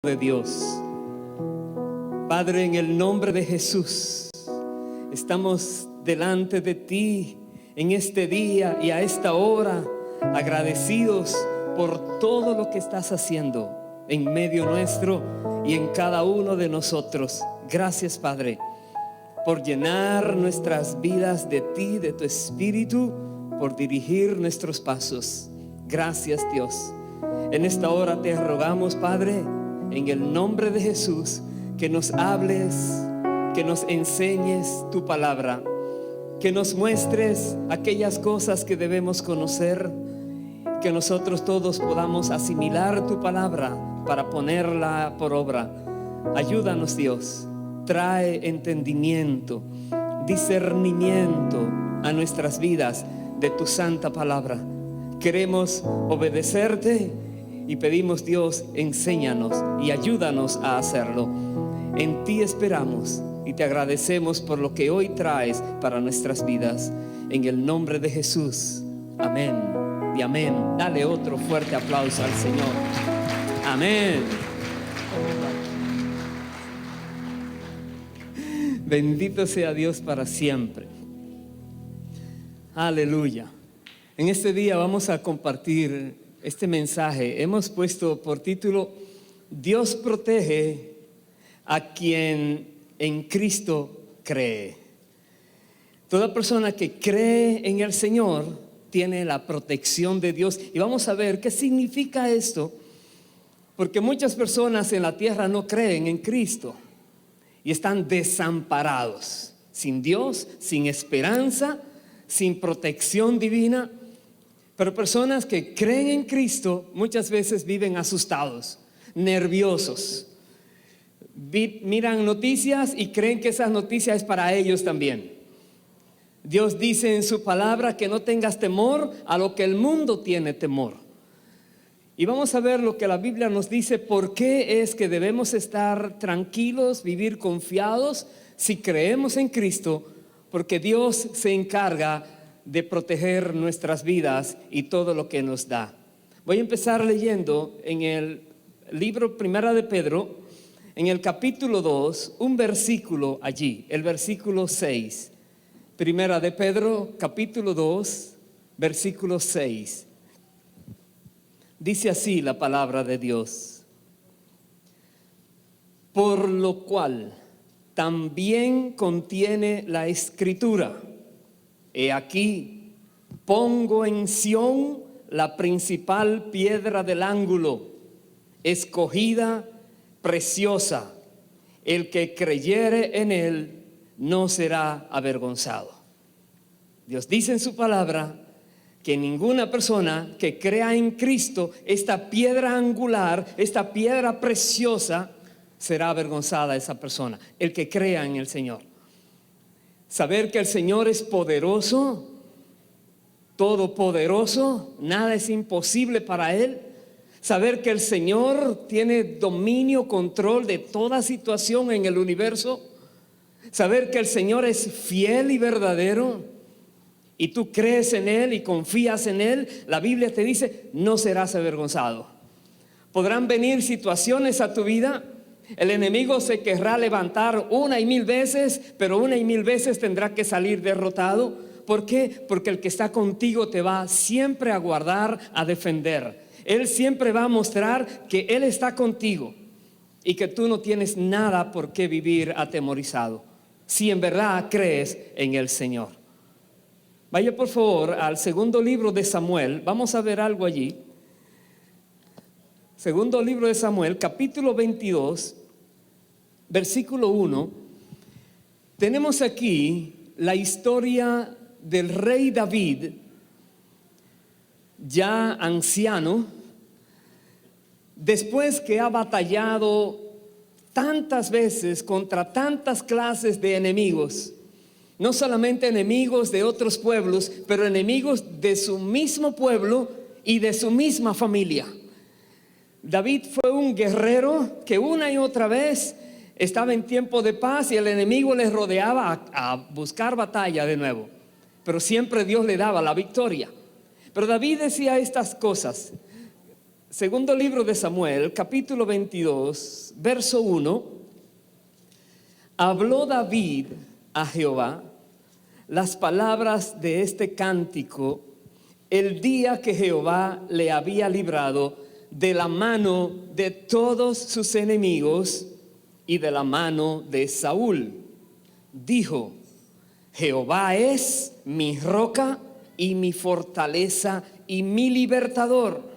de Dios. Padre, en el nombre de Jesús, estamos delante de ti en este día y a esta hora, agradecidos por todo lo que estás haciendo en medio nuestro y en cada uno de nosotros. Gracias, Padre, por llenar nuestras vidas de ti, de tu Espíritu, por dirigir nuestros pasos. Gracias, Dios. En esta hora te rogamos, Padre, en el nombre de Jesús, que nos hables, que nos enseñes tu palabra, que nos muestres aquellas cosas que debemos conocer, que nosotros todos podamos asimilar tu palabra para ponerla por obra. Ayúdanos, Dios, trae entendimiento, discernimiento a nuestras vidas de tu santa palabra. Queremos obedecerte y pedimos, Dios, enséñanos y ayúdanos a hacerlo. En ti esperamos y te agradecemos por lo que hoy traes para nuestras vidas. En el nombre de Jesús, amén y amén. Dale otro fuerte aplauso al Señor. Amén. Bendito sea Dios para siempre. Aleluya. En este día vamos a compartir este mensaje. Hemos puesto por título: Dios protege a quien en Cristo cree. Toda persona que cree en el Señor tiene la protección de Dios. Y vamos a ver qué significa esto, porque muchas personas en la tierra no creen en Cristo y están desamparados, sin Dios, sin esperanza, sin protección divina. Pero personas que creen en Cristo muchas veces viven asustados, nerviosos. Miran noticias y creen que esas noticias es para ellos también. Dios dice en su palabra que no tengas temor a lo que el mundo tiene temor. Y vamos a ver lo que la Biblia nos dice, por qué es que debemos estar tranquilos, vivir confiados si creemos en Cristo, porque Dios se encarga de proteger nuestras vidas y todo lo que nos da. Voy a empezar leyendo en el libro Primera de Pedro, en el capítulo 2, un versículo allí, el versículo 6. Primera de Pedro, capítulo 2, versículo 6. Dice así la palabra de Dios: por lo cual también contiene la Escritura: he aquí, pongo en Sión la principal piedra del ángulo, escogida, preciosa. El que creyere en él no será avergonzado. Dios dice en su palabra que ninguna persona que crea en Cristo, esta piedra angular, esta piedra preciosa, será avergonzada esa persona. El que crea en el Señor. Saber que el Señor es poderoso, todopoderoso, nada es imposible para Él. Saber que el Señor tiene dominio, control de toda situación en el universo. Saber que el Señor es fiel y verdadero y tú crees en Él y confías en Él. La Biblia te dice, no serás avergonzado. Podrán venir situaciones a tu vida. El enemigo se querrá levantar una y mil veces, pero una y mil veces tendrá que salir derrotado. ¿Por qué? Porque el que está contigo te va siempre a guardar, a defender. Él siempre va a mostrar que Él está contigo y que tú no tienes nada por qué vivir atemorizado, si en verdad crees en el Señor. Vaya por favor al segundo libro de Samuel. Vamos a ver algo allí. Segundo libro de Samuel, capítulo 22, versículo 1. Tenemos aquí la historia del rey David, ya anciano, después que ha batallado tantas veces contra tantas clases de enemigos. No solamente enemigos de otros pueblos, pero enemigos de su mismo pueblo y de su misma familia. David fue un guerrero que una y otra vez estaba en tiempo de paz y el enemigo le rodeaba a buscar batalla de nuevo. Pero siempre Dios le daba la victoria. Pero David decía estas cosas: Segundo libro de Samuel, capítulo 22, verso 1. Habló David a Jehová las palabras de este cántico el día que Jehová le había librado de la mano de todos sus enemigos y de la mano de Saúl. Dijo: Jehová es mi roca y mi fortaleza y mi libertador.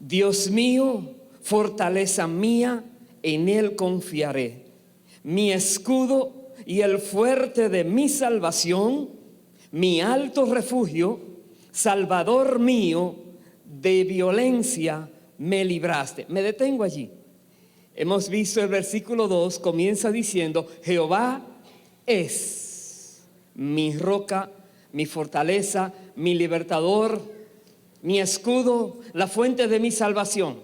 Dios mío, fortaleza mía, en él confiaré. Mi escudo y el fuerte de mi salvación, mi alto refugio, Salvador mío, de violencia me libraste. Me detengo allí. Hemos visto el versículo 2, comienza diciendo: Jehová es mi roca, mi fortaleza, mi libertador, mi escudo, la fuente de mi salvación.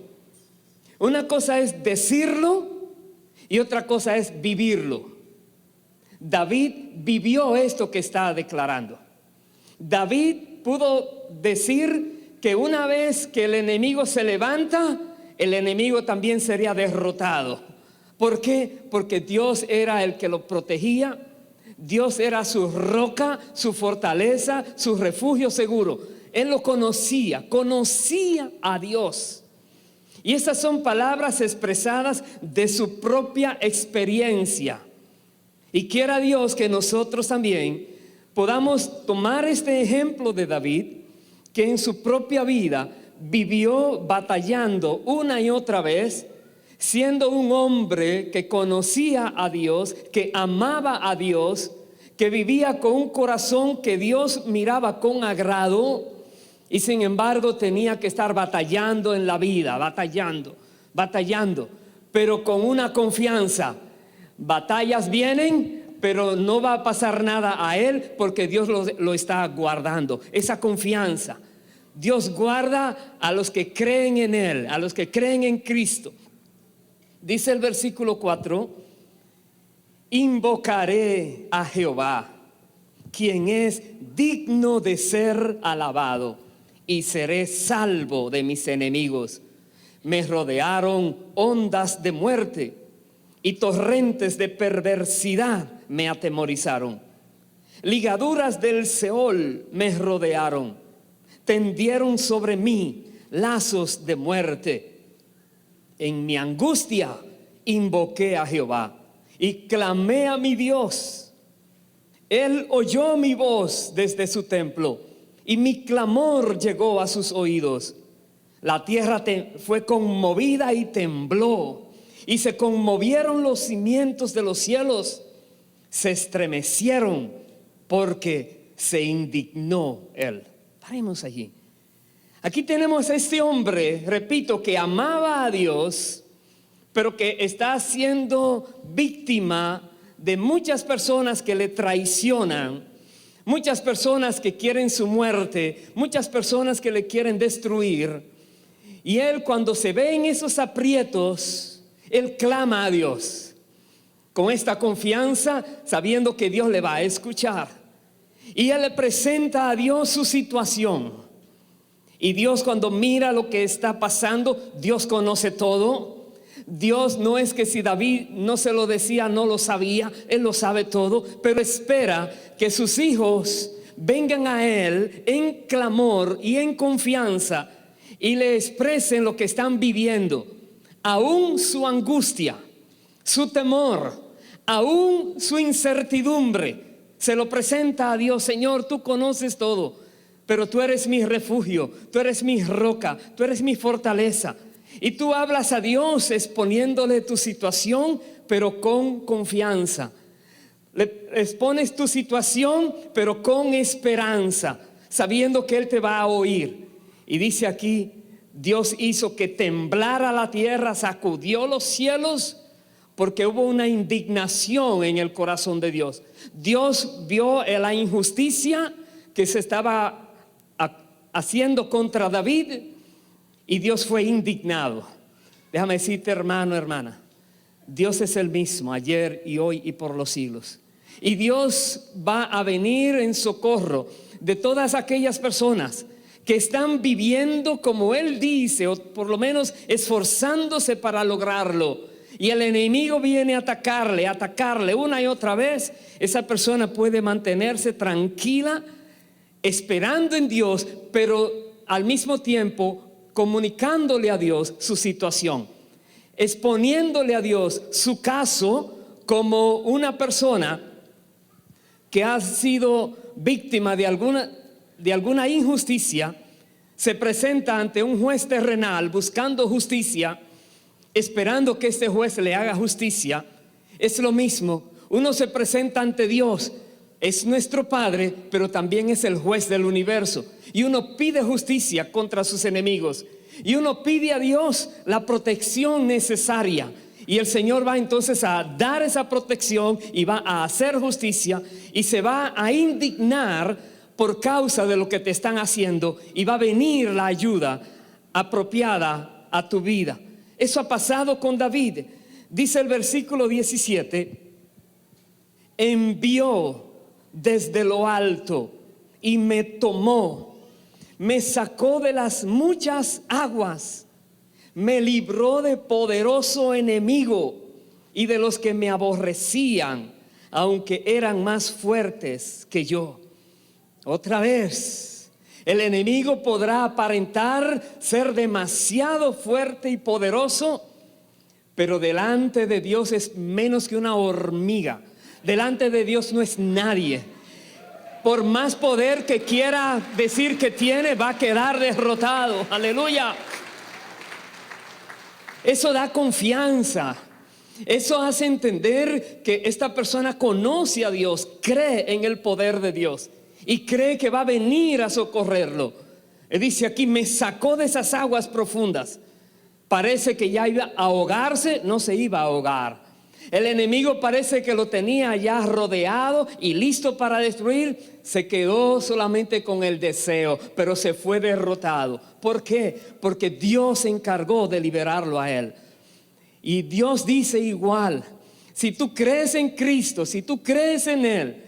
Una cosa es decirlo y otra cosa es vivirlo. David vivió esto que está declarando. David pudo decir que una vez que el enemigo se levanta, el enemigo también sería derrotado. ¿Por qué? Porque Dios era el que lo protegía. Dios era su roca, su fortaleza, su refugio seguro. Él lo conocía a Dios. Y esas son palabras expresadas de su propia experiencia. Y quiera Dios que nosotros también podamos tomar este ejemplo de David, que en su propia vida vivió batallando una y otra vez, siendo un hombre que conocía a Dios, que amaba a Dios, que vivía con un corazón que Dios miraba con agrado, y sin embargo tenía que estar batallando en la vida, batallando, pero con una confianza. Batallas vienen, pero no va a pasar nada a él porque Dios lo está guardando. Esa confianza. Dios guarda a los que creen en él, a los que creen en Cristo. Dice el versículo 4: invocaré a Jehová, quien es digno de ser alabado, y seré salvo de mis enemigos. Me rodearon ondas de muerte y torrentes de perversidad me atemorizaron. Ligaduras del Seol me rodearon, tendieron sobre mí lazos de muerte. En mi angustia invoqué a Jehová y clamé a mi Dios. Él oyó mi voz desde su templo y mi clamor llegó a sus oídos. La tierra fue conmovida y tembló, y se conmovieron los cimientos de los cielos. Se estremecieron porque se indignó él. Paremos allí. Aquí tenemos a este hombre, repito, que amaba a Dios, pero que está siendo víctima de muchas personas que le traicionan, muchas personas que quieren su muerte, muchas personas que le quieren destruir. Y él, cuando se ve en esos aprietos, él clama a Dios con esta confianza, sabiendo que Dios le va a escuchar. Y él le presenta a Dios su situación. Y Dios, cuando mira lo que está pasando, Dios conoce todo. Dios no es que si David no se lo decía, no lo sabía. Él lo sabe todo, pero espera que sus hijos vengan a él en clamor y en confianza y le expresen lo que están viviendo, aún su angustia, su temor, aún su incertidumbre. Se lo presenta a Dios. Señor, tú conoces todo, pero tú eres mi refugio, tú eres mi roca, tú eres mi fortaleza. Y tú hablas a Dios exponiéndole tu situación, pero con confianza. Le expones tu situación, pero con esperanza, sabiendo que Él te va a oír. Y dice aquí: Dios hizo que temblara la tierra, sacudió los cielos, porque hubo una indignación en el corazón de Dios. Dios vio la injusticia que se estaba haciendo contra David, y Dios fue indignado. Déjame decirte, hermano, hermana, Dios es el mismo ayer y hoy y por los siglos. Y Dios va a venir en socorro de todas aquellas personas que están viviendo como Él dice, o por lo menos esforzándose para lograrlo, y el enemigo viene a atacarle una y otra vez, esa persona puede mantenerse tranquila, esperando en Dios, pero al mismo tiempo comunicándole a Dios su situación, exponiéndole a Dios su caso como una persona que ha sido víctima de alguna injusticia, se presenta ante un juez terrenal buscando justicia, esperando que este juez le haga justicia. Es lo mismo, uno se presenta ante Dios, es nuestro Padre, pero también es el juez del universo, y uno pide justicia contra sus enemigos, y uno pide a Dios la protección necesaria, y el Señor va entonces a dar esa protección y va a hacer justicia y se va a indignar por causa de lo que te están haciendo, y va a venir la ayuda apropiada a tu vida. Eso ha pasado con David. Dice el versículo 17: envió desde lo alto y me tomó, me sacó de las muchas aguas, me libró de poderoso enemigo y de los que me aborrecían, aunque eran más fuertes que yo. Otra vez, el enemigo podrá aparentar ser demasiado fuerte y poderoso, pero delante de Dios es menos que una hormiga. Delante de Dios no es nadie. Por más poder que quiera decir que tiene, va a quedar derrotado. Aleluya. Eso da confianza. Eso hace entender que esta persona conoce a Dios, cree en el poder de Dios y cree que va a venir a socorrerlo. Él dice aquí: me sacó de esas aguas profundas. Parece que ya iba a ahogarse, no se iba a ahogar. El enemigo parece que lo tenía ya rodeado y listo para destruir. Se quedó solamente con el deseo, pero se fue derrotado. ¿Por qué? Porque Dios se encargó de liberarlo a él. Y Dios dice igual: si tú crees en Cristo, si tú crees en Él,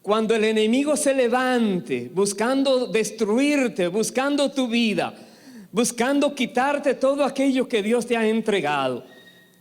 cuando el enemigo se levante buscando destruirte, buscando tu vida, buscando quitarte todo aquello que Dios te ha entregado,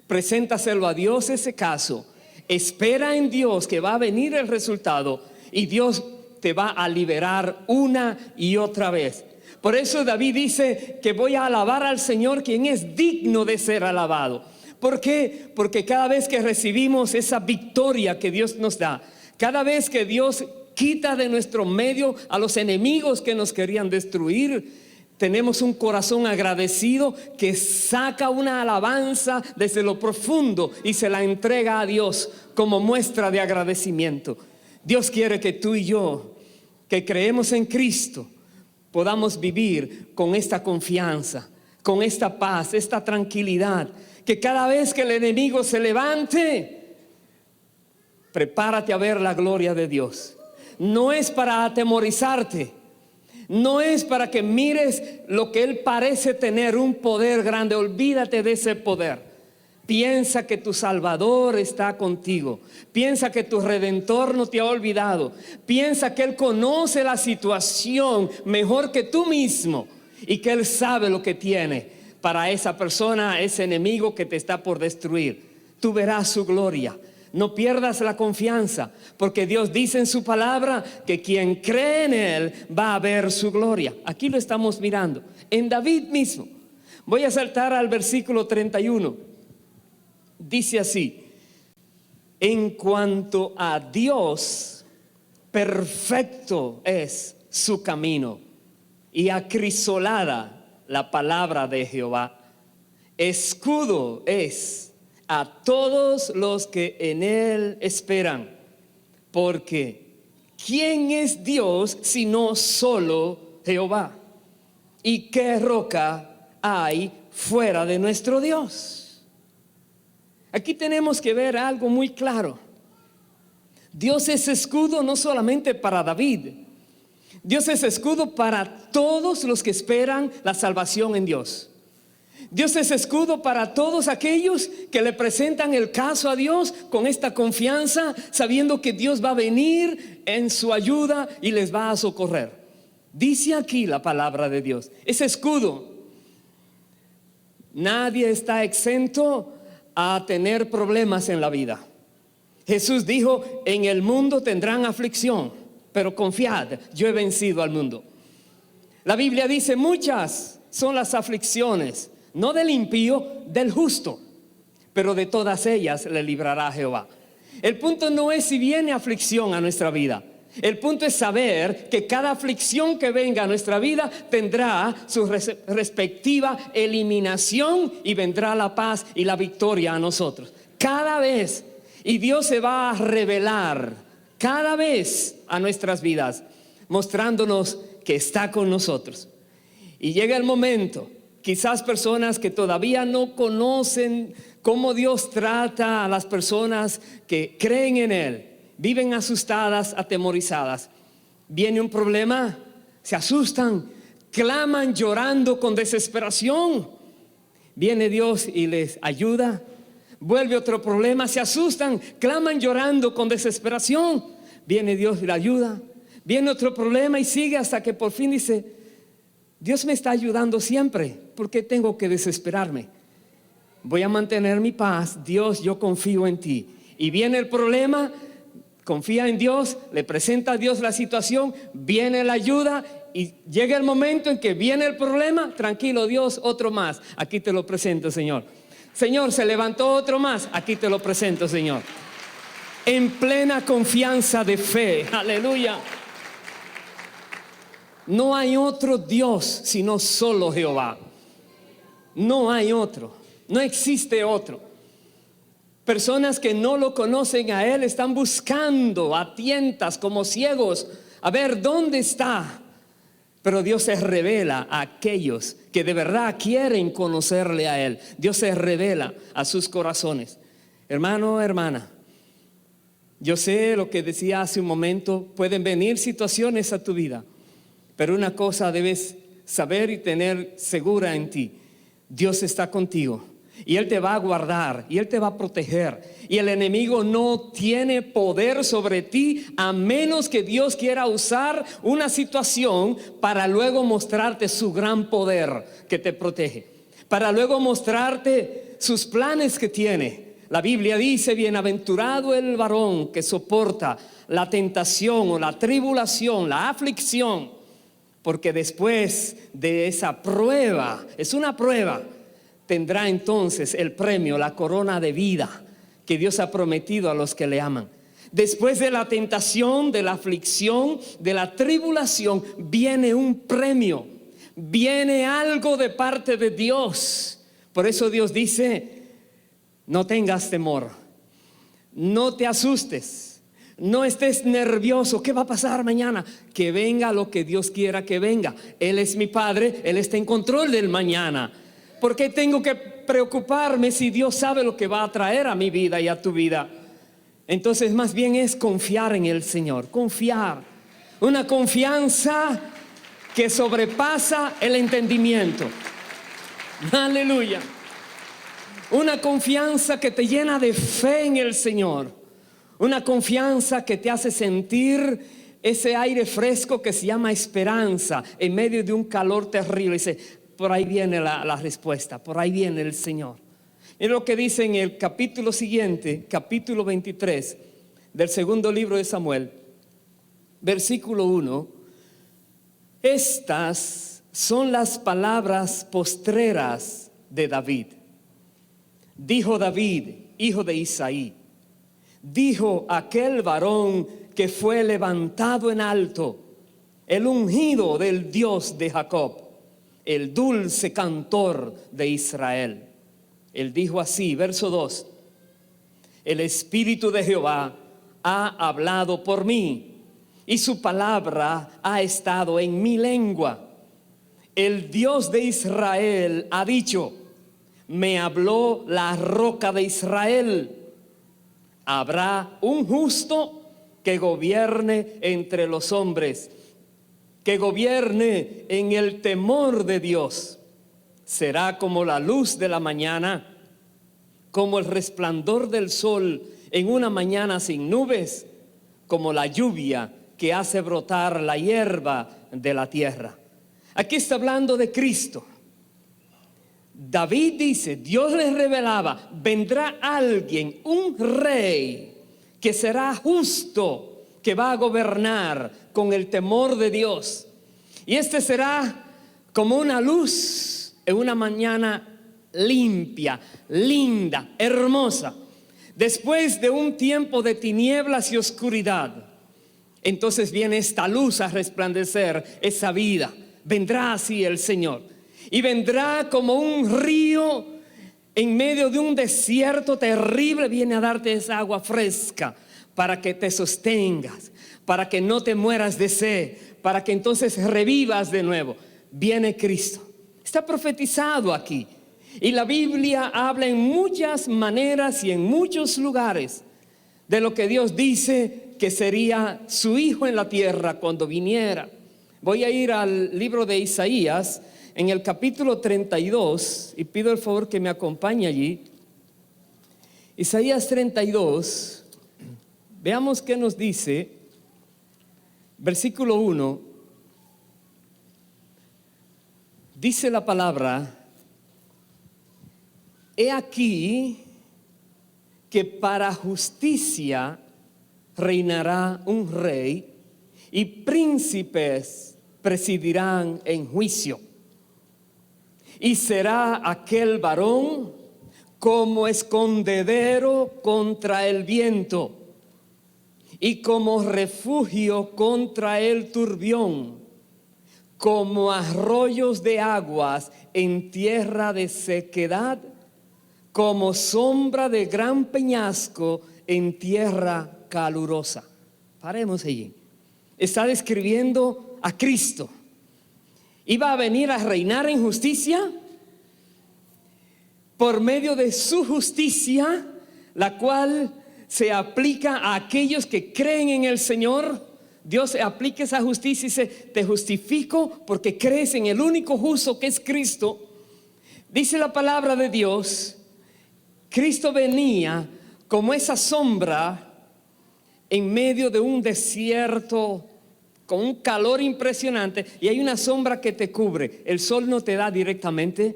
preséntaselo a Dios ese caso, espera en Dios que va a venir el resultado y Dios te va a liberar una y otra vez. Por eso David dice que voy a alabar al Señor, quien es digno de ser alabado. ¿Por qué? Porque cada vez que recibimos esa victoria que Dios nos da, cada vez que Dios quita de nuestro medio a los enemigos que nos querían destruir, tenemos un corazón agradecido que saca una alabanza desde lo profundo y se la entrega a Dios como muestra de agradecimiento. Dios quiere que tú y yo, que creemos en Cristo, podamos vivir con esta confianza, con esta paz, esta tranquilidad, que cada vez que el enemigo se levante, prepárate a ver la gloria de Dios. No es para atemorizarte, no es para que mires lo que Él parece tener, un poder grande. Olvídate de ese poder. Piensa que tu Salvador está contigo. Piensa que tu Redentor no te ha olvidado. Piensa que Él conoce la situación mejor que tú mismo y que Él sabe lo que tiene para esa persona, ese enemigo que te está por destruir. Tú verás su gloria. No pierdas la confianza, porque Dios dice en su palabra que quien cree en Él va a ver su gloria. Aquí lo estamos mirando en David mismo. Voy a saltar al versículo 31. Dice así: en cuanto a Dios, perfecto es su camino y acrisolada la palabra de Jehová. Escudo es a todos los que en Él esperan. Porque ¿quién es Dios sino solo Jehová? ¿Y qué roca hay fuera de nuestro Dios? Aquí tenemos que ver algo muy claro. Dios es escudo no solamente para David. Dios es escudo para todos los que esperan la salvación en Dios. Dios es escudo para todos aquellos que le presentan el caso a Dios con esta confianza, sabiendo que Dios va a venir en su ayuda y les va a socorrer. Dice aquí la palabra de Dios, ese escudo. Nadie está exento a tener problemas en la vida. Jesús dijo, en el mundo tendrán aflicción, pero confiad, yo he vencido al mundo. La Biblia dice, muchas son las aflicciones, no del impío, del justo, pero de todas ellas le librará Jehová. El punto no es si viene aflicción a nuestra vida. El punto es saber que cada aflicción que venga a nuestra vida tendrá su respectiva eliminación y vendrá la paz y la victoria a nosotros. Cada vez. Y Dios se va a revelar cada vez a nuestras vidas, mostrándonos que está con nosotros. Y llega el momento, quizás personas que todavía no conocen cómo Dios trata a las personas que creen en Él, viven asustadas, atemorizadas. Viene un problema, se asustan, claman llorando con desesperación. Viene Dios y les ayuda. Vuelve otro problema, se asustan, claman llorando con desesperación. Viene Dios y la ayuda. Viene otro problema y sigue hasta que por fin dice, Dios me está ayudando siempre, ¿por qué tengo que desesperarme? Voy a mantener mi paz, Dios, yo confío en ti. Y viene el problema, confía en Dios, le presenta a Dios la situación, viene la ayuda y llega el momento en que viene el problema. Tranquilo Dios, otro más, aquí te lo presento, Señor. Señor, se levantó otro más, aquí te lo presento, Señor. En plena confianza de fe, aleluya. No hay otro Dios sino solo Jehová. No hay otro, no existe otro. Personas que no lo conocen a Él están buscando a tientas como ciegos a ver dónde está. Pero Dios se revela a aquellos que de verdad quieren conocerle a Él. Dios se revela a sus corazones. Hermano, hermana, yo sé lo que decía hace un momento, pueden venir situaciones a tu vida, pero una cosa debes saber y tener segura en ti: Dios está contigo. Y Él te va a guardar, y Él te va a proteger. Y el enemigo no tiene poder sobre ti, a menos que Dios quiera usar una situación para luego mostrarte su gran poder que te protege, para luego mostrarte sus planes que tiene. La Biblia dice, bienaventurado el varón que soporta la tentación o la tribulación, la aflicción, porque después de esa prueba, es una prueba, tendrá entonces el premio, la corona de vida que Dios ha prometido a los que le aman. Después de la tentación, de la aflicción, de la tribulación, viene un premio, viene algo de parte de Dios. Por eso Dios dice, no tengas temor, no te asustes, no estés nervioso. ¿Qué va a pasar mañana? Que venga lo que Dios quiera que venga. Él es mi Padre, Él está en control del mañana. ¿Por qué tengo que preocuparme si Dios sabe lo que va a traer a mi vida y a tu vida? Entonces más bien es confiar en el Señor, confiar. Una confianza que sobrepasa el entendimiento. Aleluya. Una confianza que te llena de fe en el Señor. Una confianza que te hace sentir ese aire fresco que se llama esperanza en medio de un calor terrible. Dice, por ahí viene la respuesta, por ahí viene el Señor. Mira lo que dice en el capítulo siguiente, capítulo 23 del segundo libro de Samuel, versículo 1. Estas son las palabras postreras de David. Dijo David, hijo de Isaí, dijo aquel varón que fue levantado en alto, el ungido del Dios de Jacob, el dulce cantor de Israel. Él dijo así, verso 2: el Espíritu de Jehová ha hablado por mí, y su palabra ha estado en mi lengua. El Dios de Israel ha dicho, me habló la roca de Israel. Habrá un justo que gobierne entre los hombres, que gobierne en el temor de Dios. Será como la luz de la mañana, como el resplandor del sol en una mañana sin nubes, como la lluvia que hace brotar la hierba de la tierra. Aquí está hablando de Cristo. David dice, Dios les revelaba, vendrá alguien, un rey, que será justo, que va a gobernar con el temor de Dios. Y este será como una luz en una mañana limpia, linda, hermosa. Después de un tiempo de tinieblas y oscuridad, entonces viene esta luz a resplandecer esa vida. Vendrá así el Señor. Y vendrá como un río en medio de un desierto terrible. Viene a darte esa agua fresca para que te sostengas, para que no te mueras de sed, para que entonces revivas de nuevo. Viene Cristo. Está profetizado aquí. Y la Biblia habla en muchas maneras y en muchos lugares de lo que Dios dice que sería su Hijo en la tierra cuando viniera. Voy a ir al libro de Isaías en el capítulo 32 y pido el favor que me acompañe allí. Isaías 32, veamos qué nos dice, versículo 1, dice la palabra: he aquí que para justicia reinará un rey y príncipes presidirán en juicio. Y será aquel varón como escondedero contra el viento y como refugio contra el turbión, como arroyos de aguas en tierra de sequedad, como sombra de gran peñasco en tierra calurosa. Paremos allí. Está describiendo a Cristo. Iba a venir a reinar en justicia por medio de su justicia, la cual se aplica a aquellos que creen en el Señor. Dios aplica esa justicia y dice: te justifico porque crees en el único justo que es Cristo. Dice la palabra de Dios, Cristo venía como esa sombra en medio de un desierto con un calor impresionante, y hay una sombra que te cubre. El sol no te da directamente,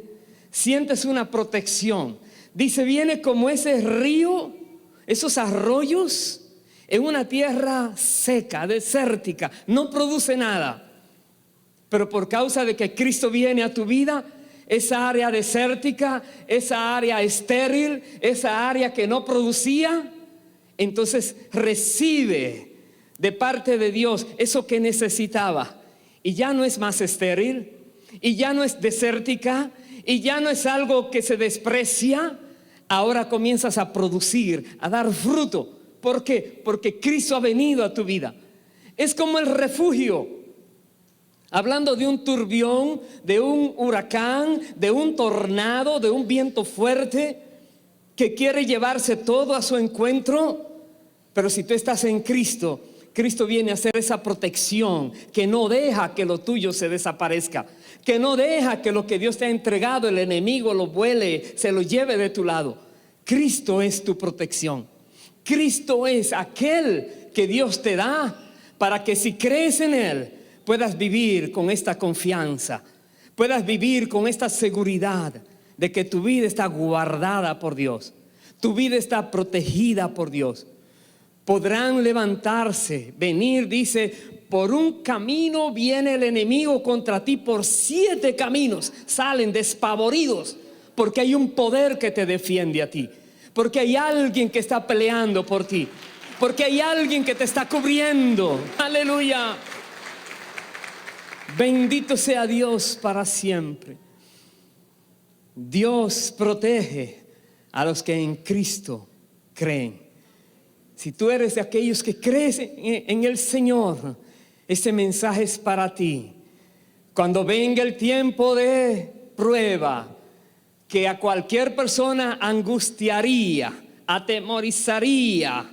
sientes una protección. Dice, viene como ese río, esos arroyos en una tierra seca, desértica, no produce nada. Pero por causa de que Cristo viene a tu vida, esa área desértica, esa área estéril, esa área que no producía, entonces recibe de parte de Dios eso que necesitaba. Y ya no es más estéril, y ya no es desértica, y ya no es algo que se desprecia. Ahora comienzas a producir, a dar fruto. ¿Por qué? Porque Cristo ha venido a tu vida. Es como el refugio. Hablando de un turbión, de un huracán, de un tornado, de un viento fuerte que quiere llevarse todo a su encuentro. Pero si tú estás en Cristo, Cristo viene a hacer esa protección que no deja que lo tuyo se desaparezca, que no deja que lo que Dios te ha entregado, el enemigo lo vuele, se lo lleve de tu lado. Cristo es tu protección. Cristo es aquel que Dios te da para que si crees en Él, puedas vivir con esta confianza, puedas vivir con esta seguridad de que tu vida está guardada por Dios, tu vida está protegida por Dios. Podrán levantarse, venir, dice, por un camino viene el enemigo contra ti, por 7 caminos salen despavoridos, porque hay un poder que te defiende a ti, porque hay alguien que está peleando por ti, porque hay alguien que te está cubriendo. Aleluya. Bendito sea Dios para siempre. Dios protege a los que en Cristo creen. Si tú eres de aquellos que crees en el Señor, este mensaje es para ti. Cuando venga el tiempo de prueba, que a cualquier persona angustiaría, atemorizaría,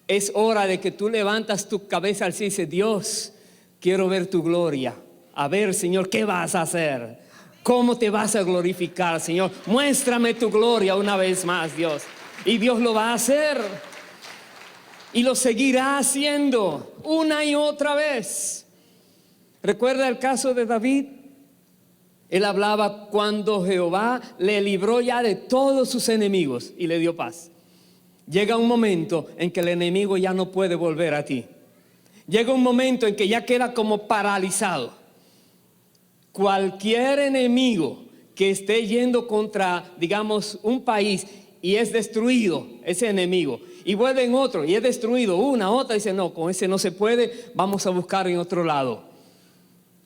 es hora de que tú levantas tu cabeza al cielo y dices: Dios, quiero ver tu gloria. A ver, Señor, ¿qué vas a hacer? ¿Cómo te vas a glorificar, Señor? Muéstrame tu gloria una vez más, Dios. Y Dios lo va a hacer. Y lo seguirá haciendo una y otra vez. ¿Recuerda el caso de David? Él hablaba cuando Jehová le libró ya de todos sus enemigos y le dio paz. Llega un momento en que el enemigo ya no puede volver a ti. Llega un momento en que ya queda como paralizado. Cualquier enemigo que esté yendo contra, digamos, un país y es destruido ese enemigo, y vuelve en otro y es destruido una, otra, dice no, con ese no se puede, vamos a buscar en otro lado.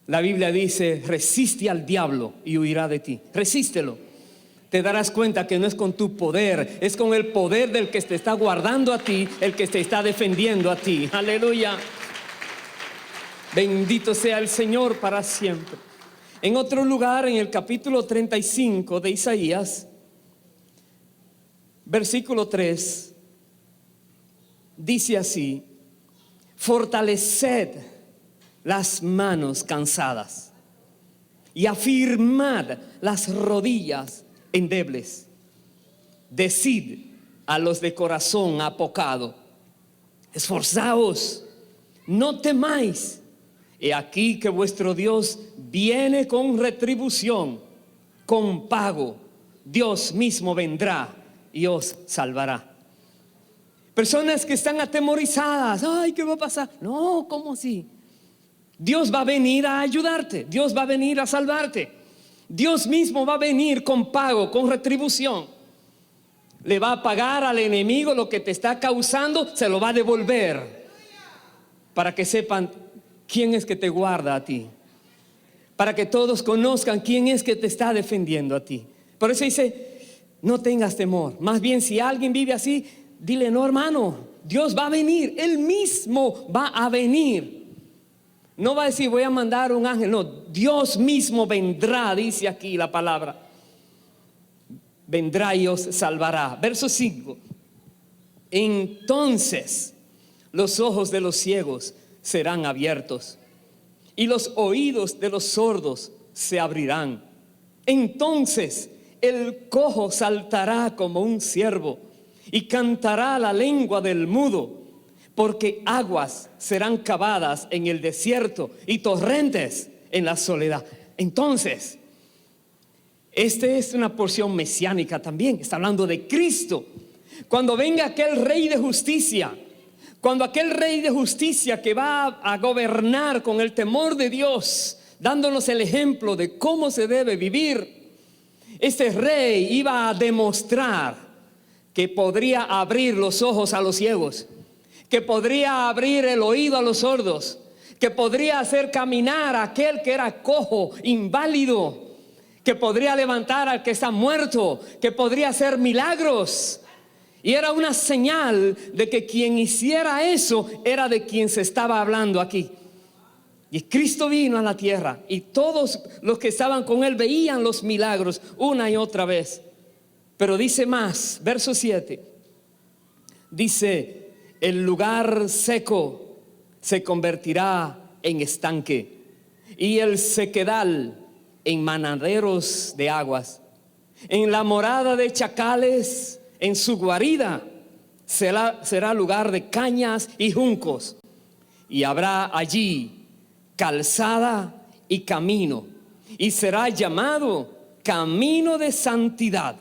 La Biblia dice, resiste al diablo y huirá de ti. Resístelo. Te darás cuenta que no es con tu poder, es con el poder del que te está guardando a ti, el que te está defendiendo a ti. Aleluya. Bendito sea el Señor para siempre. En otro lugar, en el capítulo 35 de Isaías, versículo 3, dice así: fortaleced las manos cansadas y afirmad las rodillas endebles. Decid a los de corazón apocado: esforzaos, no temáis. He aquí que vuestro Dios viene con retribución, con pago. Dios mismo vendrá y os salvará. Personas que están atemorizadas. Ay, ¿qué va a pasar? No, ¿cómo así? Dios va a venir a ayudarte. Dios va a venir a salvarte. Dios mismo va a venir con pago, con retribución. Le va a pagar al enemigo lo que te está causando, se lo va a devolver. Para que sepan quién es que te guarda a ti. Para que todos conozcan quién es que te está defendiendo a ti. Por eso dice, no tengas temor. Más bien, si alguien vive así, dile, no, hermano, Dios va a venir. Él mismo va a venir. No va a decir, voy a mandar un ángel. No, Dios mismo vendrá, dice aquí la palabra. Vendrá y os salvará. Verso 5. Entonces los ojos de los ciegos serán abiertos y los oídos de los sordos se abrirán. Entonces el cojo saltará como un ciervo y cantará la lengua del mudo, porque aguas serán cavadas en el desierto y torrentes en la soledad. Entonces, esta es una porción mesiánica también. Está hablando de Cristo. Cuando venga aquel rey de justicia, cuando aquel rey de justicia que va a gobernar con el temor de Dios, dándonos el ejemplo de cómo se debe vivir, este rey iba a demostrar que podría abrir los ojos a los ciegos, que podría abrir el oído a los sordos, que podría hacer caminar a aquel que era cojo, inválido, que podría levantar al que está muerto, que podría hacer milagros. Y era una señal de que quien hiciera eso era de quien se estaba hablando aquí. Y Cristo vino a la tierra y todos los que estaban con él veían los milagros una y otra vez. Pero dice más, verso 7, dice, el lugar seco se convertirá en estanque y el sequedal en manaderos de aguas. En la morada de chacales, en su guarida, será lugar de cañas y juncos, y habrá allí calzada y camino, y será llamado camino de santidad.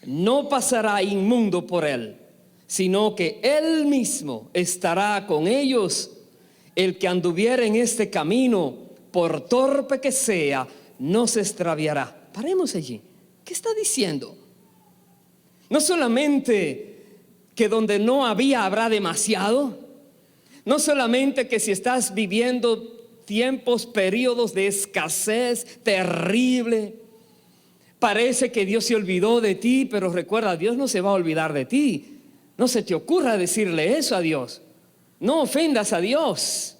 No pasará inmundo por él, sino que él mismo estará con ellos. El que anduviere en este camino, por torpe que sea, no se extraviará. Paremos allí. ¿Qué está diciendo? No solamente que donde no había habrá demasiado, no solamente que si estás viviendo tiempos, periodos de escasez terrible, parece que Dios se olvidó de ti, pero recuerda, Dios no se va a olvidar de ti. No se te ocurra decirle eso a Dios. No ofendas a Dios.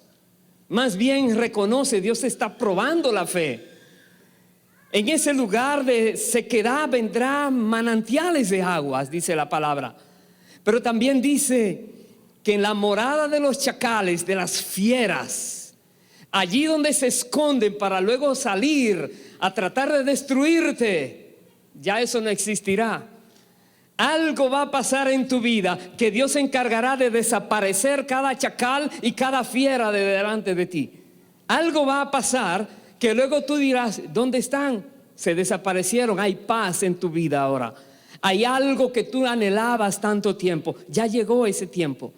Más bien reconoce, Dios te está probando la fe. En ese lugar de sequedad vendrán manantiales de aguas, dice la palabra. Pero también dice que en la morada de los chacales, de las fieras, allí donde se esconden para luego salir a tratar de destruirte, ya eso no existirá. Algo va a pasar en tu vida que Dios se encargará de desaparecer cada chacal y cada fiera de delante de ti. Algo va a pasar que luego tú dirás, ¿dónde están? Se desaparecieron. Hay paz en tu vida ahora. Hay algo que tú anhelabas tanto tiempo. Ya llegó ese tiempo.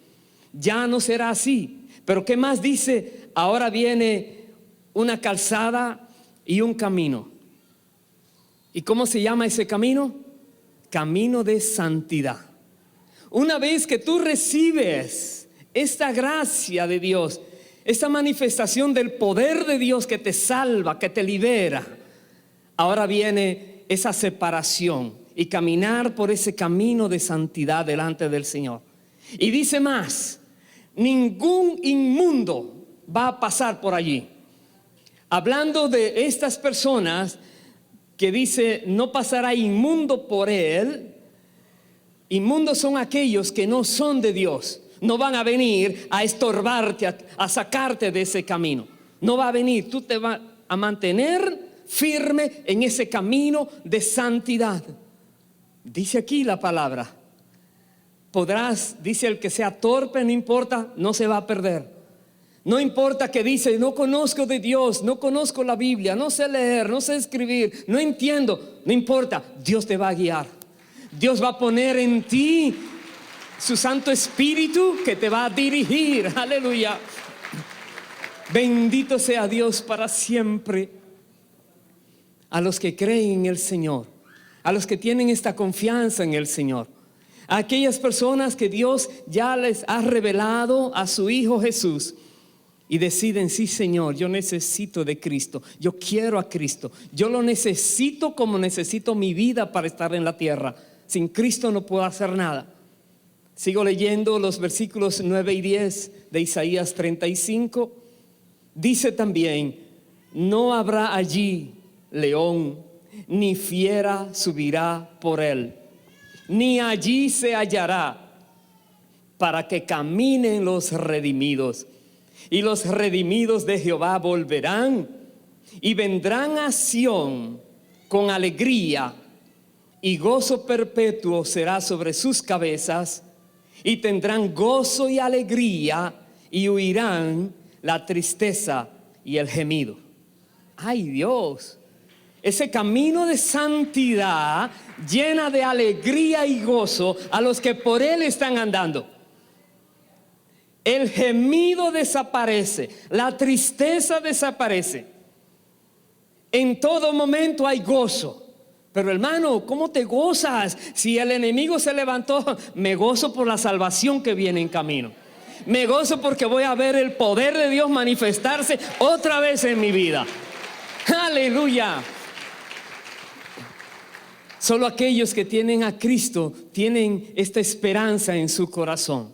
Ya no será así. Pero ¿qué más dice? Ahora viene una calzada y un camino. ¿Y cómo se llama ese camino? Camino de santidad. Una vez que tú recibes esta gracia de Dios, esta manifestación del poder de Dios que te salva, que te libera, ahora viene esa separación y caminar por ese camino de santidad delante del Señor. Y dice más, ningún inmundo va a pasar por allí. Hablando de estas personas que dice, no pasará inmundo por él. Inmundos son aquellos que no son de Dios. No van a venir a estorbarte, a sacarte de ese camino. No va a venir, tú te vas a mantener firme en ese camino de santidad. Dice aquí la palabra. Podrás, dice el que sea torpe, no importa, no se va a perder. No importa que dice, no conozco de Dios, no conozco la Biblia, no sé leer, no sé escribir, no entiendo. No importa, Dios te va a guiar. Dios va a poner en ti su Santo Espíritu que te va a dirigir. Aleluya. Bendito sea Dios para siempre. A los que creen en el Señor, a los que tienen esta confianza en el Señor, a aquellas personas que Dios ya les ha revelado a su Hijo Jesús y deciden, sí Señor, yo necesito de Cristo, yo quiero a Cristo, yo lo necesito como necesito mi vida para estar en la tierra. Sin Cristo no puedo hacer nada. Sigo leyendo los versículos 9 y 10 de Isaías 35. Dice también, no habrá allí león, ni fiera subirá por él, ni allí se hallará, para que caminen los redimidos. Y los redimidos de Jehová volverán y vendrán a Sión con alegría, y gozo perpetuo será sobre sus cabezas, y tendrán gozo y alegría, y huirán la tristeza y el gemido. ¡Ay, Dios! Ese camino de santidad llena de alegría y gozo a los que por él están andando. El gemido desaparece, la tristeza desaparece. En todo momento hay gozo. Pero hermano, ¿cómo te gozas? Si el enemigo se levantó, me gozo por la salvación que viene en camino. Me gozo porque voy a ver el poder de Dios manifestarse otra vez en mi vida. Aleluya. Solo aquellos que tienen a Cristo tienen esta esperanza en su corazón.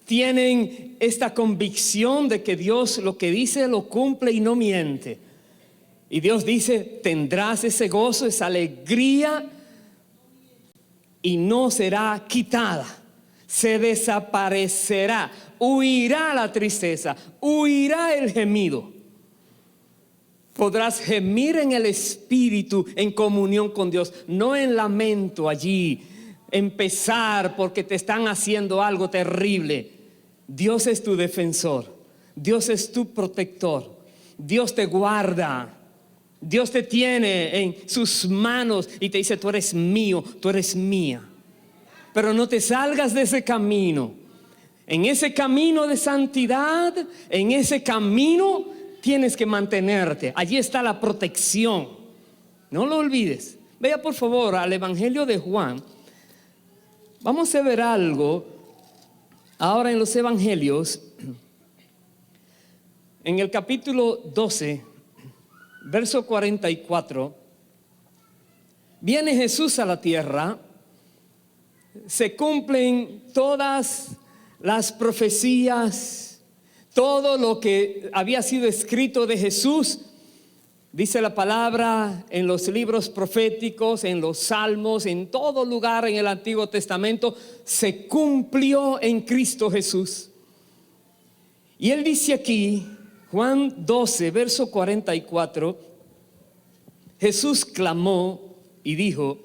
Tienen esta convicción de que Dios lo que dice lo cumple y no miente. Y Dios dice, tendrás ese gozo, esa alegría, y no será quitada. Se desaparecerá, huirá la tristeza, huirá el gemido. Podrás gemir en el Espíritu, en comunión con Dios, no en lamento allí, empezar porque te están haciendo algo terrible. Dios es tu defensor, Dios es tu protector, Dios te guarda, Dios te tiene en sus manos y te dice, tú eres mío, tú eres mía. Pero no te salgas de ese camino. En ese camino de santidad, en ese camino tienes que mantenerte. Allí está la protección. No lo olvides. Vaya por favor al Evangelio de Juan. Vamos a ver algo ahora en los Evangelios. En el capítulo 12, verso 44. Viene Jesús a la tierra. Se cumplen todas las profecías, todo lo que había sido escrito de Jesús. Dice la palabra en los libros proféticos, en los salmos, en todo lugar en el Antiguo Testamento, se cumplió en Cristo Jesús. Y él dice aquí, Juan 12, verso 44, Jesús clamó y dijo,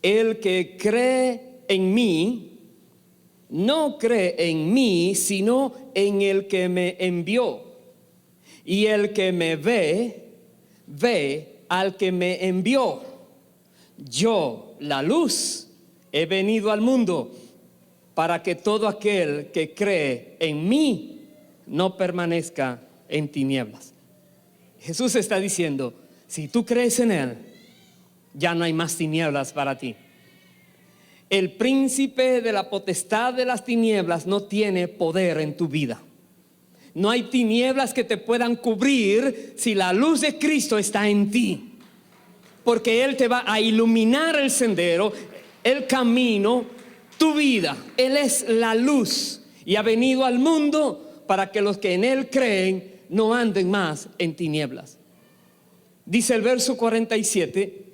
el que cree en mí, no cree en mí, sino en el que me envió. Y el que me ve, ve al que me envió. Yo, la luz, he venido al mundo para que todo aquel que cree en mí no permanezca en tinieblas. Jesús está diciendo, si tú crees en Él, ya no hay más tinieblas para ti. El príncipe de la potestad de las tinieblas no tiene poder en tu vida. No hay tinieblas que te puedan cubrir si la luz de Cristo está en ti. Porque Él te va a iluminar el sendero, el camino, tu vida. Él es la luz y ha venido al mundo para que los que en Él creen no anden más en tinieblas. Dice el verso 47,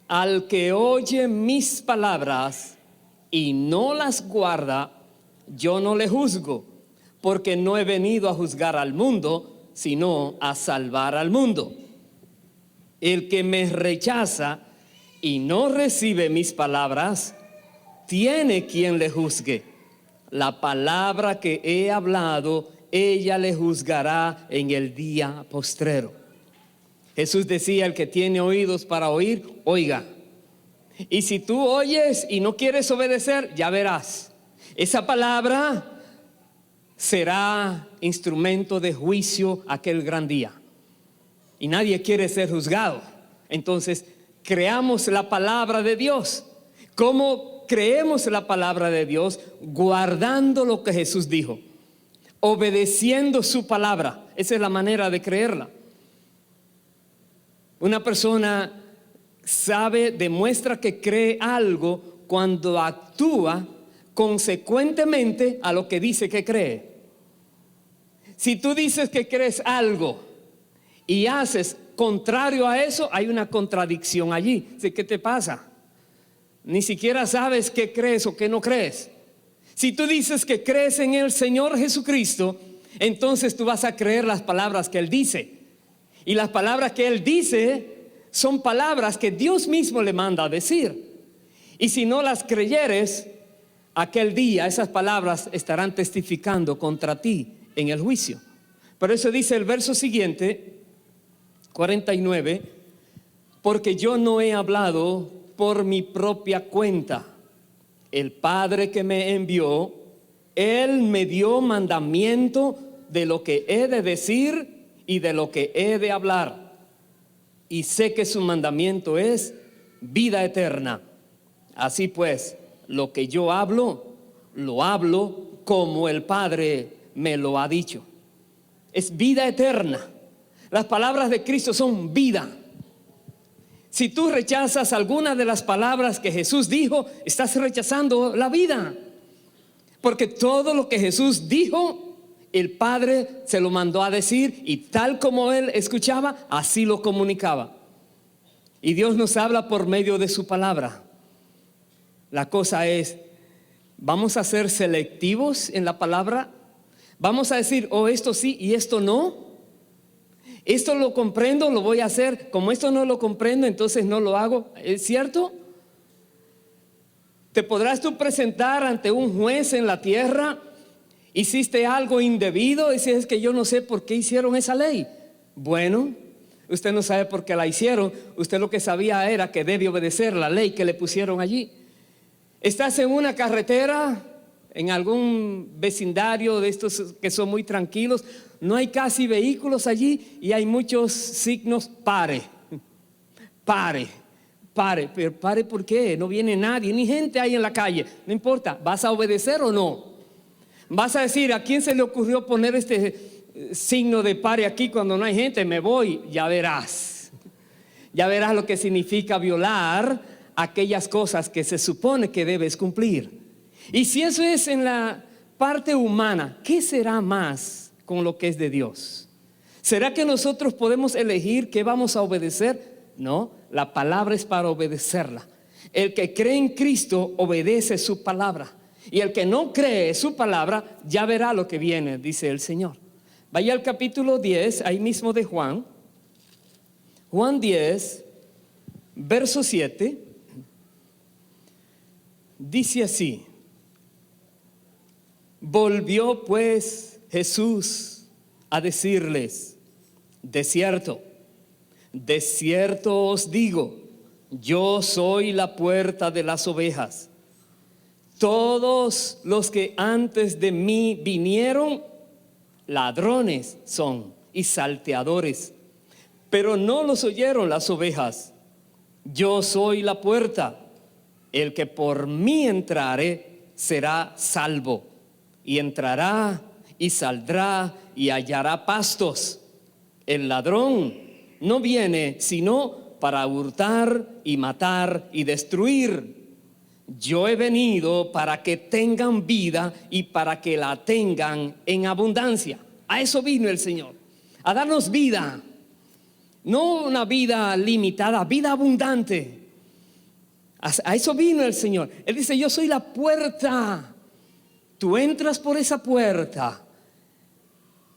al que oye mis palabras y no las guarda, yo no le juzgo, porque no he venido a juzgar al mundo, sino a salvar al mundo. El que me rechaza y no recibe mis palabras, tiene quien le juzgue. La palabra que he hablado, ella le juzgará en el día postrero. Jesús decía, el que tiene oídos para oír, oiga. Y si tú oyes y no quieres obedecer, ya verás. Esa palabra será instrumento de juicio aquel gran día. Y nadie quiere ser juzgado. Entonces, creamos la palabra de Dios. ¿Cómo creemos la palabra de Dios? Guardando lo que Jesús dijo, obedeciendo su palabra. Esa es la manera de creerla. Una persona sabe, demuestra que cree algo cuando actúa consecuentemente a lo que dice que cree. Si tú dices que crees algo y haces contrario a eso, hay una contradicción allí. ¿Qué te pasa? Ni siquiera sabes qué crees o qué no crees. Si tú dices que crees en el Señor Jesucristo, entonces tú vas a creer las palabras que Él dice. Y las palabras que Él dice son palabras que Dios mismo le manda a decir. Y si no las creyeres, aquel día esas palabras estarán testificando contra ti en el juicio. Por eso dice el verso siguiente, 49, porque yo no he hablado por mi propia cuenta. El Padre que me envió, Él me dio mandamiento de lo que he de decir y de lo que he de hablar. Y sé que su mandamiento es vida eterna. Así pues, lo que yo hablo, lo hablo como el Padre me lo ha dicho. Es vida eterna. Las palabras de Cristo son vida. Si tú rechazas alguna de las palabras que Jesús dijo, estás rechazando la vida. Porque todo lo que Jesús dijo, el Padre se lo mandó a decir, y tal como Él escuchaba, así lo comunicaba. Y Dios nos habla por medio de su palabra. La cosa es, ¿vamos a ser selectivos en la palabra? ¿Vamos a decir, oh, esto sí y esto no? Esto lo comprendo, lo voy a hacer. Como esto no lo comprendo, entonces no lo hago. ¿Es cierto? ¿Te podrás tú presentar ante un juez en la tierra? ¿Hiciste algo indebido? Y si es que yo no sé por qué hicieron esa ley. Bueno, usted no sabe por qué la hicieron. Usted lo que sabía era que debe obedecer la ley que le pusieron allí. Estás en una carretera, en algún vecindario de estos que son muy tranquilos, no hay casi vehículos allí y hay muchos signos pare, pero pare, ¿por qué? No viene nadie, ni gente hay en la calle. No importa, ¿vas a obedecer o no? Vas a decir, ¿a quién se le ocurrió poner este signo de pare aquí cuando no hay gente? Me voy. Ya verás lo que significa violar aquellas cosas que se supone que debes cumplir. Y si eso es en la parte humana, ¿qué será más con lo que es de Dios? ¿Será que nosotros podemos elegir qué vamos a obedecer? No, la palabra es para obedecerla. El que cree en Cristo obedece su palabra. Y el que no cree su palabra, ya verá lo que viene, dice el Señor. Vaya al capítulo 10, ahí mismo de Juan. Juan 10, verso 7. Dice así: volvió pues Jesús a decirles: de cierto os digo, yo soy la puerta de las ovejas. Todos los que antes de mí vinieron, ladrones son y salteadores, pero no los oyeron las ovejas. Yo soy la puerta. El que por mí entrare será salvo, y entrará y saldrá y hallará pastos. El ladrón no viene sino para hurtar y matar y destruir. Yo he venido para que tengan vida y para que la tengan en abundancia. A eso vino el Señor, a darnos vida. No una vida limitada, vida abundante. A eso vino el Señor. Él dice: yo soy la puerta. Tú entras por esa puerta,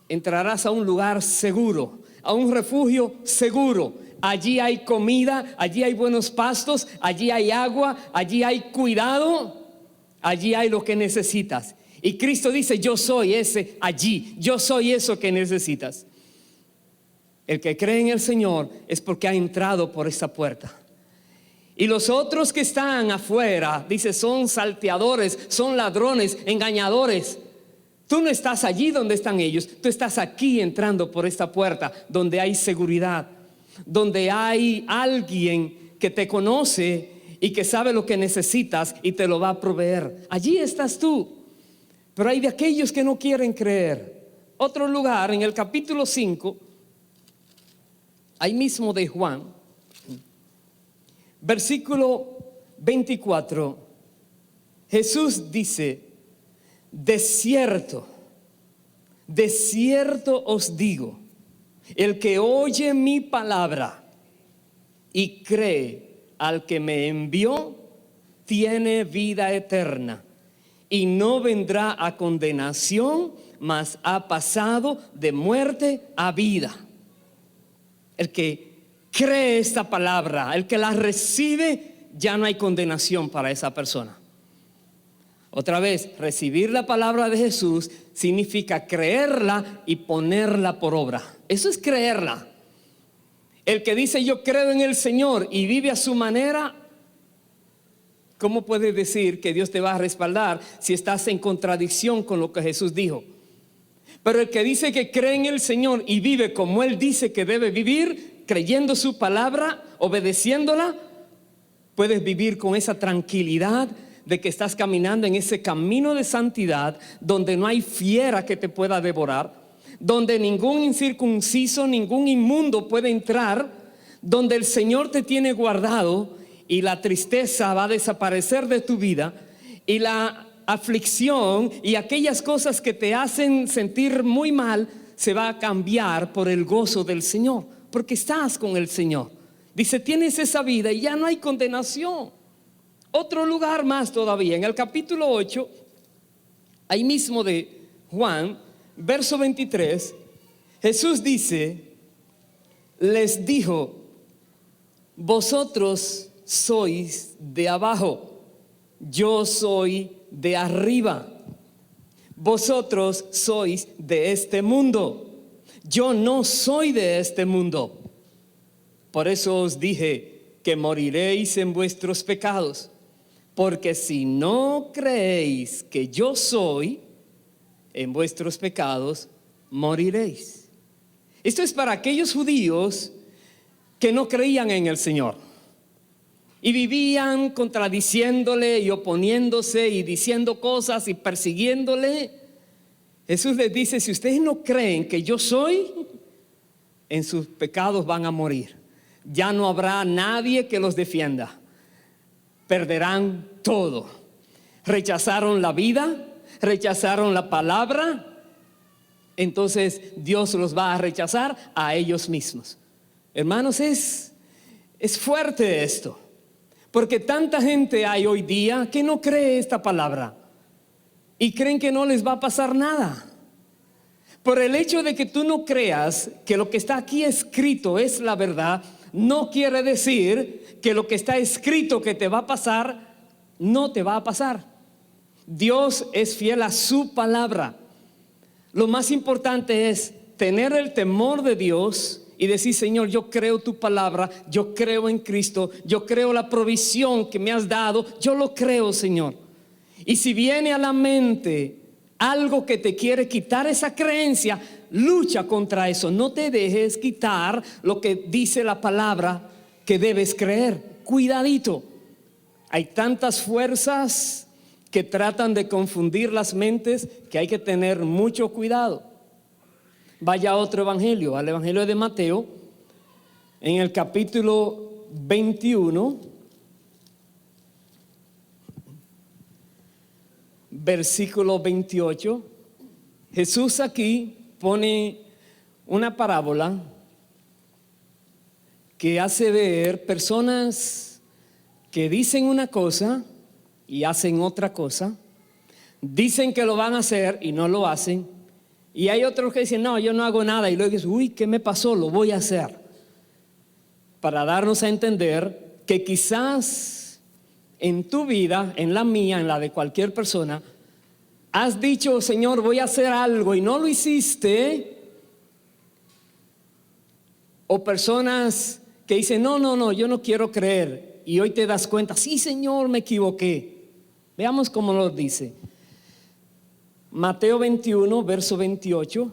entrarás a un lugar seguro, a un refugio seguro. Allí hay comida, allí hay buenos pastos, allí hay agua, allí hay cuidado, allí hay lo que necesitas. Y Cristo dice: yo soy ese allí, yo soy eso que necesitas. El que cree en el Señor es porque ha entrado por esa puerta. Y los otros que están afuera, dice, son salteadores, son ladrones, engañadores. Tú no estás allí donde están ellos, tú estás aquí entrando por esta puerta donde hay seguridad, donde hay alguien que te conoce y que sabe lo que necesitas y te lo va a proveer. Allí estás tú. Pero hay de aquellos que no quieren creer. Otro lugar, en el capítulo 5, ahí mismo de Juan, versículo 24, Jesús dice: de cierto os digo, el que oye mi palabra y cree al que me envió, tiene vida eterna y no vendrá a condenación, mas ha pasado de muerte a vida. El que cree esta palabra, el que la recibe, ya no hay condenación para esa persona. Otra vez, recibir la palabra de Jesús significa creerla y ponerla por obra. Eso es creerla. El que dice: yo creo en el Señor y vive a su manera, ¿cómo puedes decir que Dios te va a respaldar si estás en contradicción con lo que Jesús dijo? Pero el que dice que cree en el Señor y vive como Él dice que debe vivir, creyendo su palabra, obedeciéndola, puedes vivir con esa tranquilidad de que estás caminando en ese camino de santidad, donde no hay fiera que te pueda devorar, donde ningún incircunciso, ningún inmundo puede entrar, donde el Señor te tiene guardado y la tristeza va a desaparecer de tu vida, y la aflicción y aquellas cosas que te hacen sentir muy mal se va a cambiar por el gozo del Señor, porque estás con el Señor. Dice: tienes esa vida y ya no hay condenación. Otro lugar más todavía, en el capítulo 8, ahí mismo de Juan, verso 23, Jesús dice: les dijo, vosotros sois de abajo, yo soy de arriba. Vosotros sois de este mundo, yo no soy de este mundo. Por eso os dije que moriréis en vuestros pecados, porque si no creéis que yo soy, en vuestros pecados moriréis. Esto es para aquellos judíos que no creían en el Señor y vivían contradiciéndole y oponiéndose y diciendo cosas y persiguiéndole. Jesús les dice: si ustedes no creen que yo soy, en sus pecados van a morir. Ya no habrá nadie que los defienda. Perderán todo. Rechazaron la vida, rechazaron la palabra, entonces Dios los va a rechazar a ellos mismos. Hermanos, es fuerte esto, porque tanta gente hay hoy día que no cree esta palabra y creen que no les va a pasar nada. Por el hecho de que tú no creas que lo que está aquí escrito es la verdad, no quiere decir que lo que está escrito que te va a pasar, no te va a pasar. Dios es fiel a su palabra. Lo más importante es tener el temor de Dios y decir: Señor, yo creo tu palabra, yo creo en Cristo, yo creo la provisión que me has dado, yo lo creo, Señor. Y si viene a la mente algo que te quiere quitar esa creencia, lucha contra eso. No te dejes quitar lo que dice la palabra que debes creer. Cuidadito. Hay tantas fuerzas que tratan de confundir las mentes que hay que tener mucho cuidado. Vaya a otro evangelio, al evangelio de Mateo, en el capítulo 21, versículo 28. Jesús aquí pone una parábola que hace ver personas que dicen una cosa y hacen otra cosa. Dicen que lo van a hacer y no lo hacen. Y hay otros que dicen: no, yo no hago nada. Y luego dicen: uy, ¿qué me pasó? Lo voy a hacer. Para darnos a entender que quizás en tu vida, en la mía, en la de cualquier persona, has dicho: Señor, voy a hacer algo, y no lo hiciste. O personas que dicen: no, yo no quiero creer. Y hoy te das cuenta: sí, Señor, me equivoqué. Veamos cómo lo dice. Mateo 21, verso 28,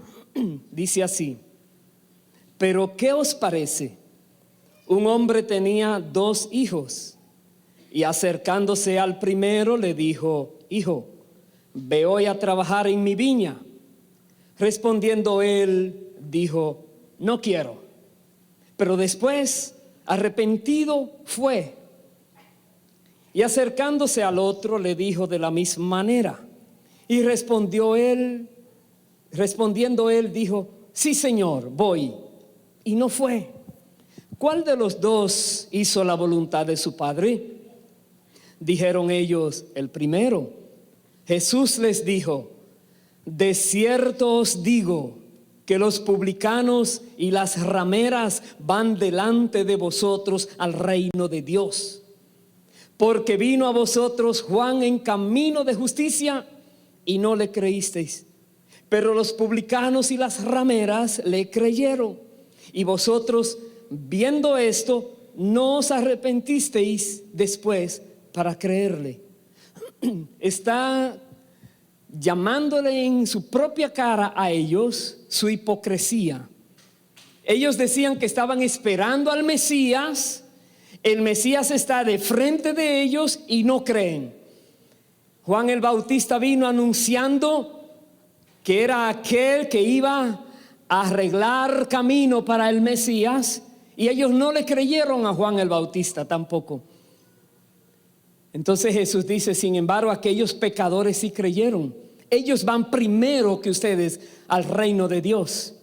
dice así: pero ¿qué os parece? Un hombre tenía 2 hijos, y acercándose al primero le dijo: hijo, ve hoy a trabajar en mi viña. Respondiendo él, dijo: no quiero. Pero después, arrepentido, fue. Y acercándose al otro le dijo de la misma manera. Y respondiendo él dijo: sí, Señor, voy. Y no fue. ¿Cuál de los 2 hizo la voluntad de su padre? Dijeron ellos: el primero. Jesús les dijo: de cierto os digo que los publicanos y las rameras van delante de vosotros al reino de Dios. Porque vino a vosotros Juan en camino de justicia y no le creísteis, pero los publicanos y las rameras le creyeron. Y vosotros, viendo esto, no os arrepentisteis después para creerle. Está llamándole en su propia cara a ellos su hipocresía. Ellos decían que estaban esperando al Mesías. El Mesías está de frente de ellos y no creen. Juan el Bautista vino anunciando que era aquel que iba a arreglar camino para el Mesías, y ellos no le creyeron a Juan el Bautista tampoco. Entonces Jesús dice: sin embargo, aquellos pecadores sí creyeron. Ellos van primero que ustedes al reino de Dios.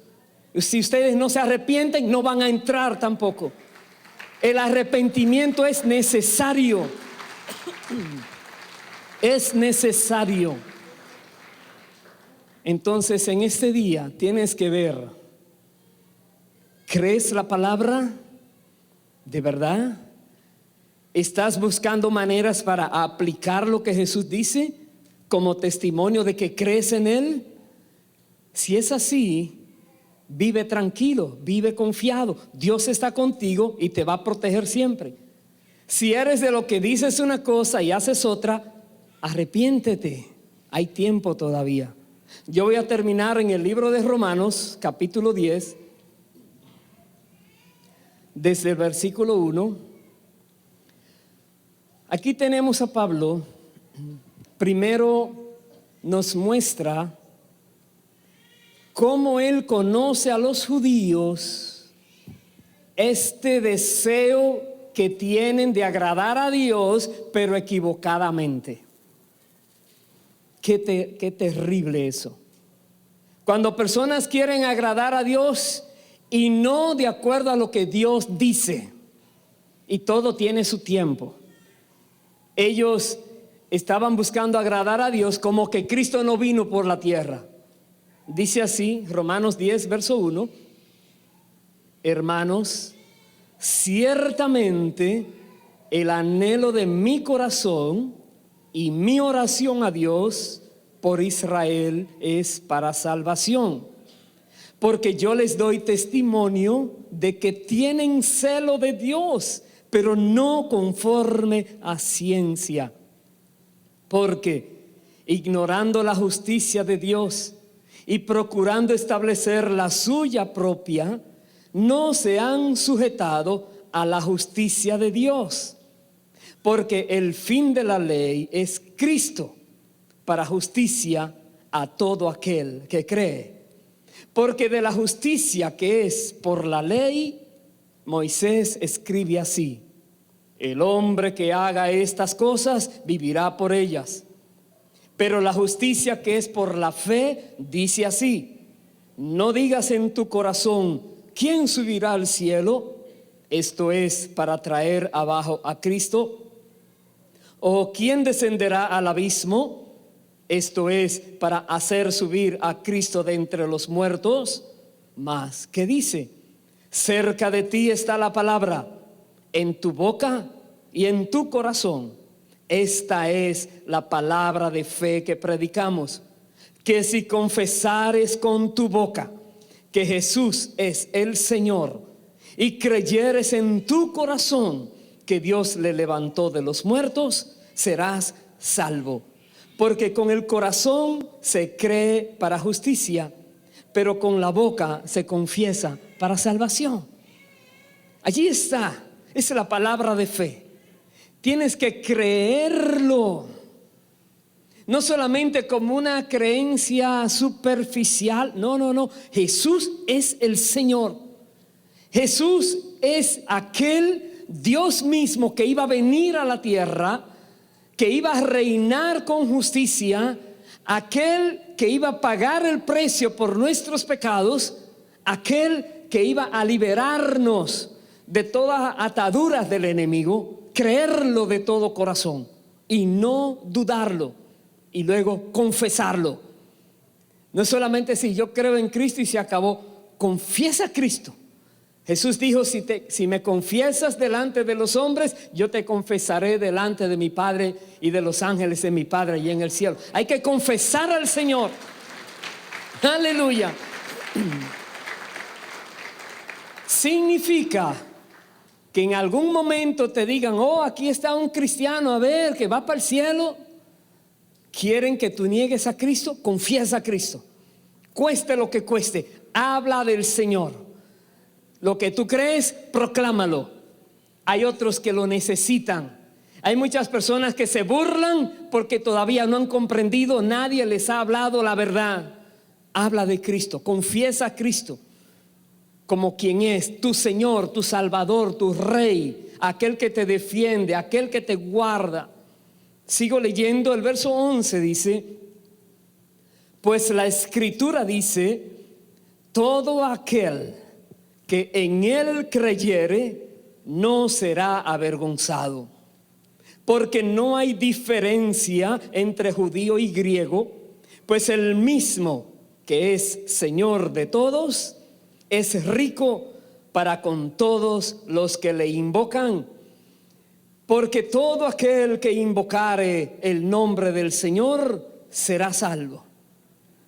Si ustedes no se arrepienten, no van a entrar tampoco. El arrepentimiento es necesario. Es necesario. Entonces, en este día tienes que ver: ¿crees la palabra de verdad? ¿Estás buscando maneras para aplicar lo que Jesús dice como testimonio de que crees en Él? Si es así, vive tranquilo, vive confiado. Dios está contigo y te va a proteger siempre. Si eres de lo que dices una cosa y haces otra, arrepiéntete. Hay tiempo todavía. Yo voy a terminar en el libro de Romanos, capítulo 10, desde el versículo 1. Aquí tenemos a Pablo. Primero nos muestra cómo él conoce a los judíos, este deseo que tienen de agradar a Dios, pero equivocadamente. Qué terrible eso. Cuando personas quieren agradar a Dios y no de acuerdo a lo que Dios dice, y todo tiene su tiempo. Ellos estaban buscando agradar a Dios como que Cristo no vino por la tierra. Dice así, Romanos 10, verso 1: hermanos, ciertamente el anhelo de mi corazón y mi oración a Dios por Israel es para salvación. porque yo les doy testimonio de que tienen celo de Dios, pero no conforme a ciencia. Porque ignorando la justicia de Dios y procurando establecer la suya propia, no se han sujetado a la justicia de Dios. Porque el fin de la ley es Cristo para justicia a todo aquel que cree. Porque de la justicia que es por la ley, Moisés escribe así: el hombre que haga estas cosas vivirá por ellas. Pero la justicia que es por la fe dice así: no digas en tu corazón, ¿quién subirá al cielo? Esto es, para traer abajo a Cristo. ¿O quién descenderá al abismo? Esto es, para hacer subir a Cristo de entre los muertos. Mas, ¿qué dice? Cerca de ti está la palabra, en tu boca y en tu corazón. Esta es la palabra de fe que predicamos, que si confesares con tu boca que Jesús es el Señor y creyeres en tu corazón que Dios le levantó de los muertos, serás salvo. Porque con el corazón se cree para justicia, pero con la boca se confiesa para salvación. Allí está, es la palabra de fe. Tienes que creerlo, no solamente como una creencia superficial. No. Jesús es el Señor. Jesús es aquel Dios mismo que iba a venir a la tierra, que iba a reinar con justicia, aquel que iba a pagar el precio por nuestros pecados, aquel que iba a liberarnos de todas ataduras del enemigo. Creerlo de todo corazón y no dudarlo, y luego confesarlo. No solamente si yo creo en Cristo y se acabó. Confiesa a Cristo. Jesús dijo: si me confiesas delante de los hombres, yo te confesaré delante de mi Padre y de los ángeles de mi Padre allí en el cielo. Hay que confesar al Señor. Aleluya. Significa que en algún momento te digan: oh, aquí está un cristiano, a ver, que va para el cielo. Quieren que tú niegues a Cristo. Confiesa a Cristo, cueste lo que cueste. Habla del Señor. Lo que tú crees, proclámalo. Hay otros que lo necesitan. Hay muchas personas que se burlan porque todavía no han comprendido. Nadie les ha hablado la verdad. Habla de Cristo, confiesa a Cristo como quien es tu Señor, tu Salvador, tu Rey, aquel que te defiende, aquel que te guarda. Sigo leyendo el verso 11, dice: pues la Escritura dice: todo aquel que en él creyere no será avergonzado. Porque no hay diferencia entre judío y griego, pues el mismo que es Señor de todos es rico para con todos los que le invocan. Porque todo aquel que invocare el nombre del Señor será salvo.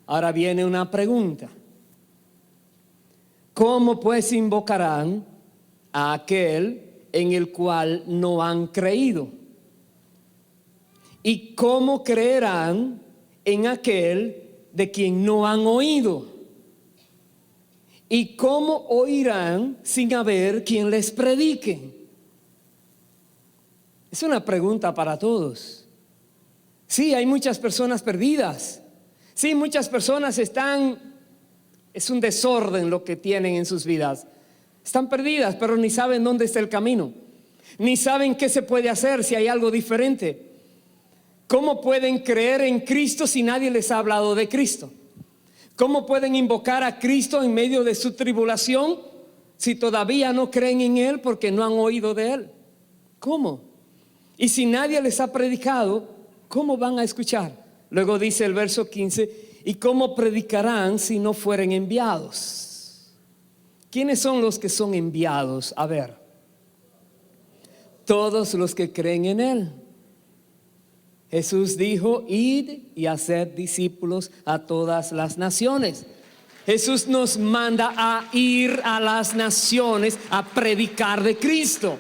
Ahora viene una pregunta: ¿cómo pues invocarán a aquel en el cual no han creído? ¿Y cómo creerán en aquel de quien no han oído? ¿Y cómo oirán sin haber quien les predique? Es una pregunta para todos. Sí, hay muchas personas perdidas. Sí, muchas personas es un desorden lo que tienen en sus vidas. Están perdidas, pero ni saben dónde está el camino. Ni saben qué se puede hacer si hay algo diferente. ¿Cómo pueden creer en Cristo si nadie les ha hablado de Cristo? ¿Cómo pueden invocar a Cristo en medio de su tribulación si todavía no creen en Él porque no han oído de Él? ¿Cómo? Y si nadie les ha predicado, ¿cómo van a escuchar? Luego dice el verso 15: ¿y cómo predicarán si no fueren enviados? ¿Quiénes son los que son enviados? A ver, todos los que creen en Él. Jesús dijo: id y haced discípulos a todas las naciones. Jesús nos manda a ir a las naciones a predicar de Cristo.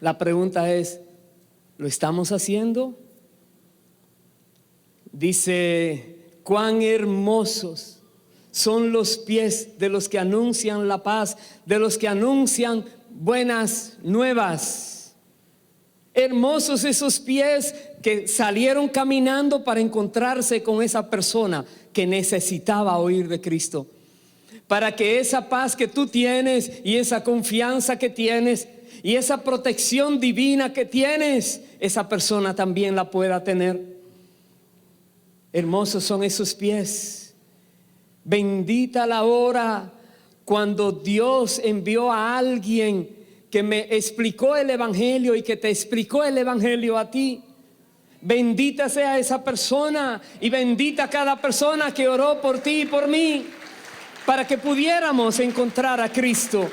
La pregunta es, ¿lo estamos haciendo? Dice, cuán hermosos son los pies de los que anuncian la paz, de los que anuncian buenas nuevas. Hermosos esos pies que salieron caminando para encontrarse con esa persona que necesitaba oír de Cristo. Para que esa paz que tú tienes y esa confianza que tienes y esa protección divina que tienes, esa persona también la pueda tener. Hermosos son esos pies. Bendita la hora cuando Dios envió a alguien que me explicó el evangelio y que te explicó el evangelio a ti. Bendita sea esa persona y bendita cada persona que oró por ti y por mí para que pudiéramos encontrar a Cristo.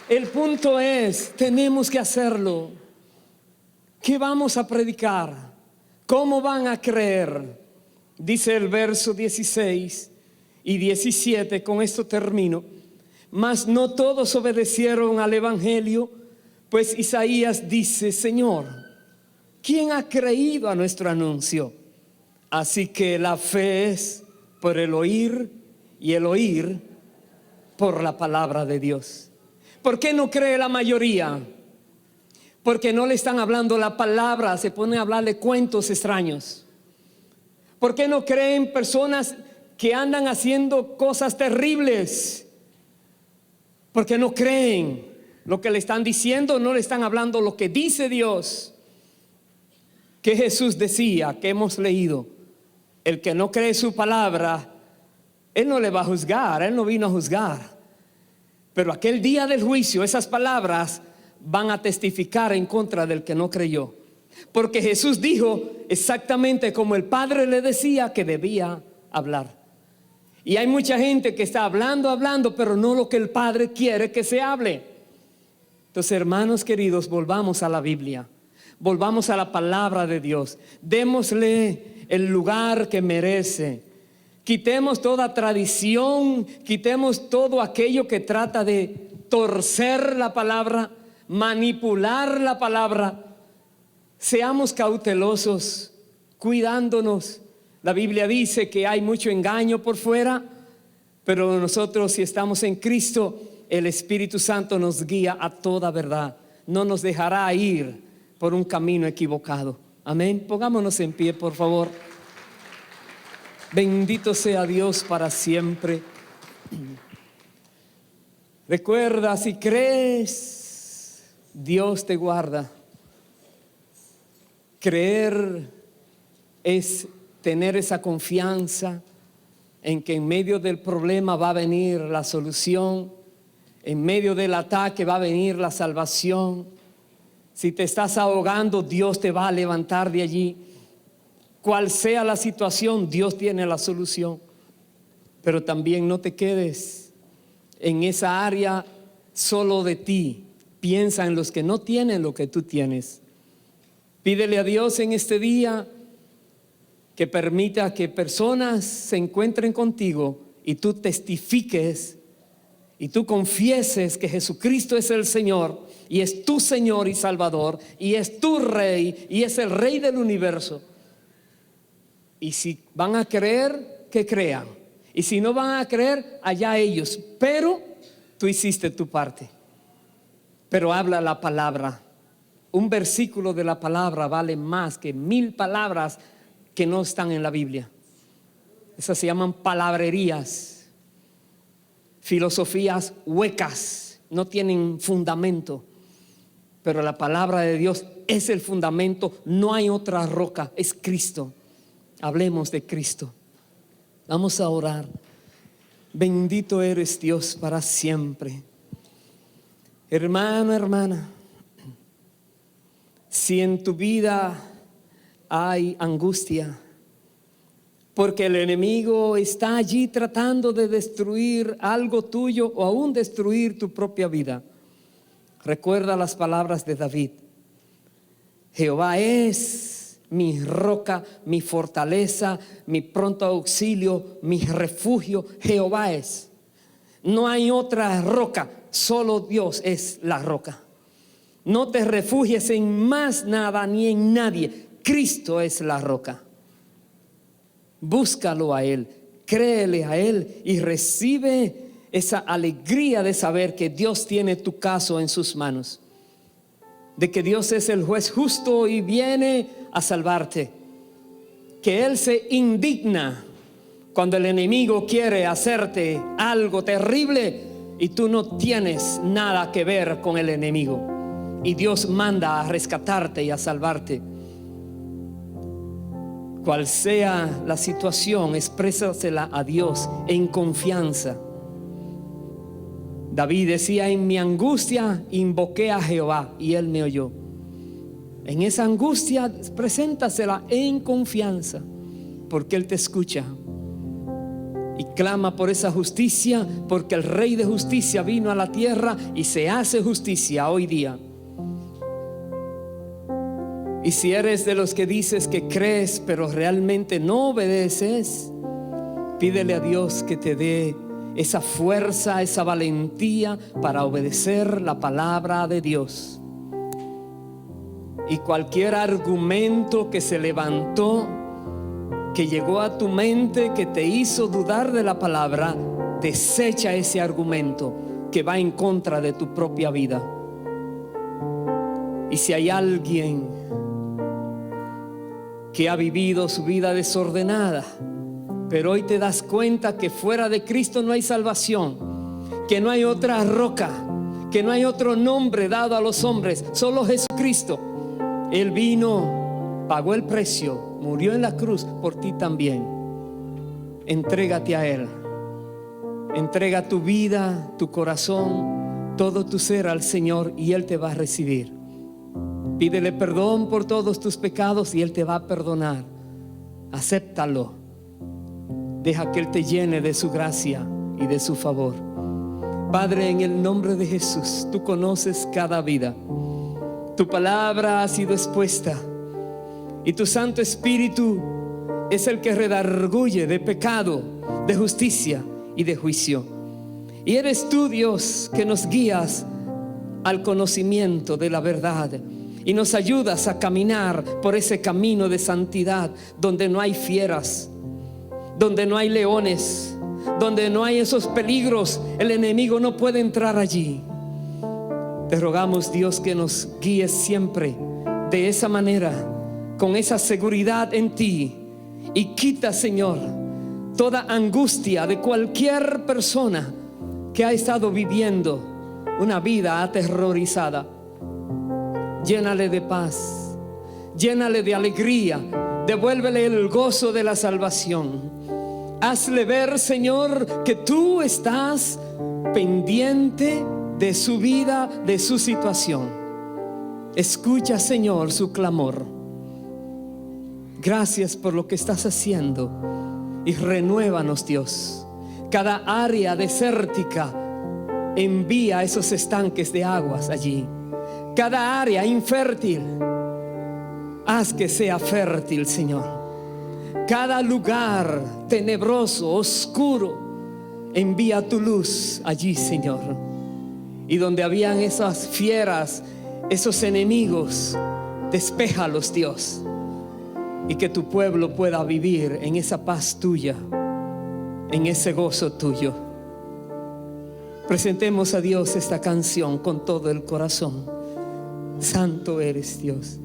El punto es, tenemos que hacerlo. ¿Qué vamos a predicar? ¿Cómo van a creer? Dice el verso 16 y 17, con esto termino. Mas no todos obedecieron al evangelio, pues Isaías dice, Señor, ¿quién ha creído a nuestro anuncio? Así que la fe es por el oír y el oír por la palabra de Dios. ¿Por qué no cree la mayoría? Porque no le están hablando la palabra, se ponen a hablarle cuentos extraños. ¿Por qué no creen personas que andan haciendo cosas terribles? Porque no creen lo que le están diciendo, no le están hablando lo que dice Dios. Que Jesús decía, que hemos leído, el que no cree su palabra, Él no le va a juzgar, Él no vino a juzgar. Pero aquel día del juicio, esas palabras van a testificar en contra del que no creyó. Porque Jesús dijo exactamente como el Padre le decía que debía hablar. Y hay mucha gente que está hablando, pero no lo que el Padre quiere que se hable. Entonces, hermanos queridos, volvamos a la Biblia. Volvamos a la palabra de Dios. Démosle el lugar que merece. Quitemos toda tradición, quitemos todo aquello que trata de torcer la palabra, manipular la palabra. Seamos cautelosos, cuidándonos. La Biblia dice que hay mucho engaño por fuera, pero nosotros, si estamos en Cristo, el Espíritu Santo nos guía a toda verdad. No nos dejará ir por un camino equivocado. Amén. Pongámonos en pie, por favor. Bendito sea Dios para siempre. Recuerda, si crees, Dios te guarda. Creer es tener esa confianza en que en medio del problema va a venir la solución, en medio del ataque va a venir la salvación. Si te estás ahogando, Dios te va a levantar de allí. Cual sea la situación, Dios tiene la solución. Pero también no te quedes en esa área solo de ti. Piensa en los que no tienen lo que tú tienes. Pídele a Dios en este día que permita que personas se encuentren contigo y tú testifiques y tú confieses que Jesucristo es el Señor y es tu Señor y Salvador y es tu Rey y es el Rey del universo. Y si van a creer, que crean. Y si no van a creer, allá ellos. Pero tú hiciste tu parte. Pero habla la palabra. Un versículo de la palabra vale más que 1000 palabras que no están en la Biblia. Esas se llaman palabrerías, filosofías huecas, no tienen fundamento. Pero la palabra de Dios es el fundamento, no hay otra roca, es Cristo. Hablemos de Cristo. Vamos a orar. Bendito eres Dios para siempre. Hermano, hermana, si en tu vida hay angustia, porque el enemigo está allí tratando de destruir algo tuyo o aún destruir tu propia vida, recuerda las palabras de David. Jehová es mi roca, mi fortaleza, mi pronto auxilio, mi refugio, Jehová es. No hay otra roca, solo Dios es la roca. No te refugies en más nada ni en nadie. Cristo es la roca. Búscalo a Él, créele a Él y recibe esa alegría de saber que Dios tiene tu caso en sus manos. De que Dios es el juez justo y viene a salvarte. Que Él se indigna cuando el enemigo quiere hacerte algo terrible y tú no tienes nada que ver con el enemigo. Y Dios manda a rescatarte y a salvarte. Cual sea la situación, exprésasela a Dios en confianza. David decía: en mi angustia invoqué a Jehová y Él me oyó. En esa angustia, preséntasela en confianza, porque Él te escucha. Y clama por esa justicia, porque el Rey de justicia vino a la tierra y se hace justicia hoy día. Y si eres de los que dices que crees, pero realmente no obedeces, pídele a Dios que te dé esa fuerza, esa valentía para obedecer la palabra de Dios. Y cualquier argumento que se levantó, que llegó a tu mente, que te hizo dudar de la palabra, desecha ese argumento que va en contra de tu propia vida. Y si hay alguien que ha vivido su vida desordenada, pero hoy te das cuenta que fuera de Cristo no hay salvación, que no hay otra roca, que no hay otro nombre dado a los hombres, solo Jesucristo. Él vino, pagó el precio, murió en la cruz por ti también. Entrégate a Él. Entrega tu vida, tu corazón, todo tu ser al Señor y Él te va a recibir. Pídele perdón por todos tus pecados y Él te va a perdonar. Acéptalo. Deja que Él te llene de su gracia y de su favor. Padre, en el nombre de Jesús, tú conoces cada vida. Tu palabra ha sido expuesta y tu Santo Espíritu es el que redarguye de pecado, de justicia y de juicio. Y eres tú, Dios, que nos guías al conocimiento de la verdad y nos ayudas a caminar por ese camino de santidad donde no hay fieras, donde no hay leones, donde no hay esos peligros. El enemigo no puede entrar allí. Te rogamos, Dios, que nos guíes siempre de esa manera, con esa seguridad en ti. Y quita, Señor, toda angustia de cualquier persona que ha estado viviendo una vida aterrorizada. Llénale de paz, llénale de alegría, devuélvele el gozo de la salvación. Hazle ver, Señor, que tú estás pendiente de su vida, de su situación. Escucha, Señor, su clamor. Gracias por lo que estás haciendo y renuévanos, Dios. Cada área desértica, envía esos estanques de aguas allí. Cada área infértil, haz que sea fértil, Señor. Cada lugar tenebroso, oscuro, envía tu luz allí, Señor. Y donde habían esas fieras, esos enemigos, despéjalos, Dios. Y que tu pueblo pueda vivir en esa paz tuya, en ese gozo tuyo. Presentemos a Dios esta canción con todo el corazón. Santo eres, Dios.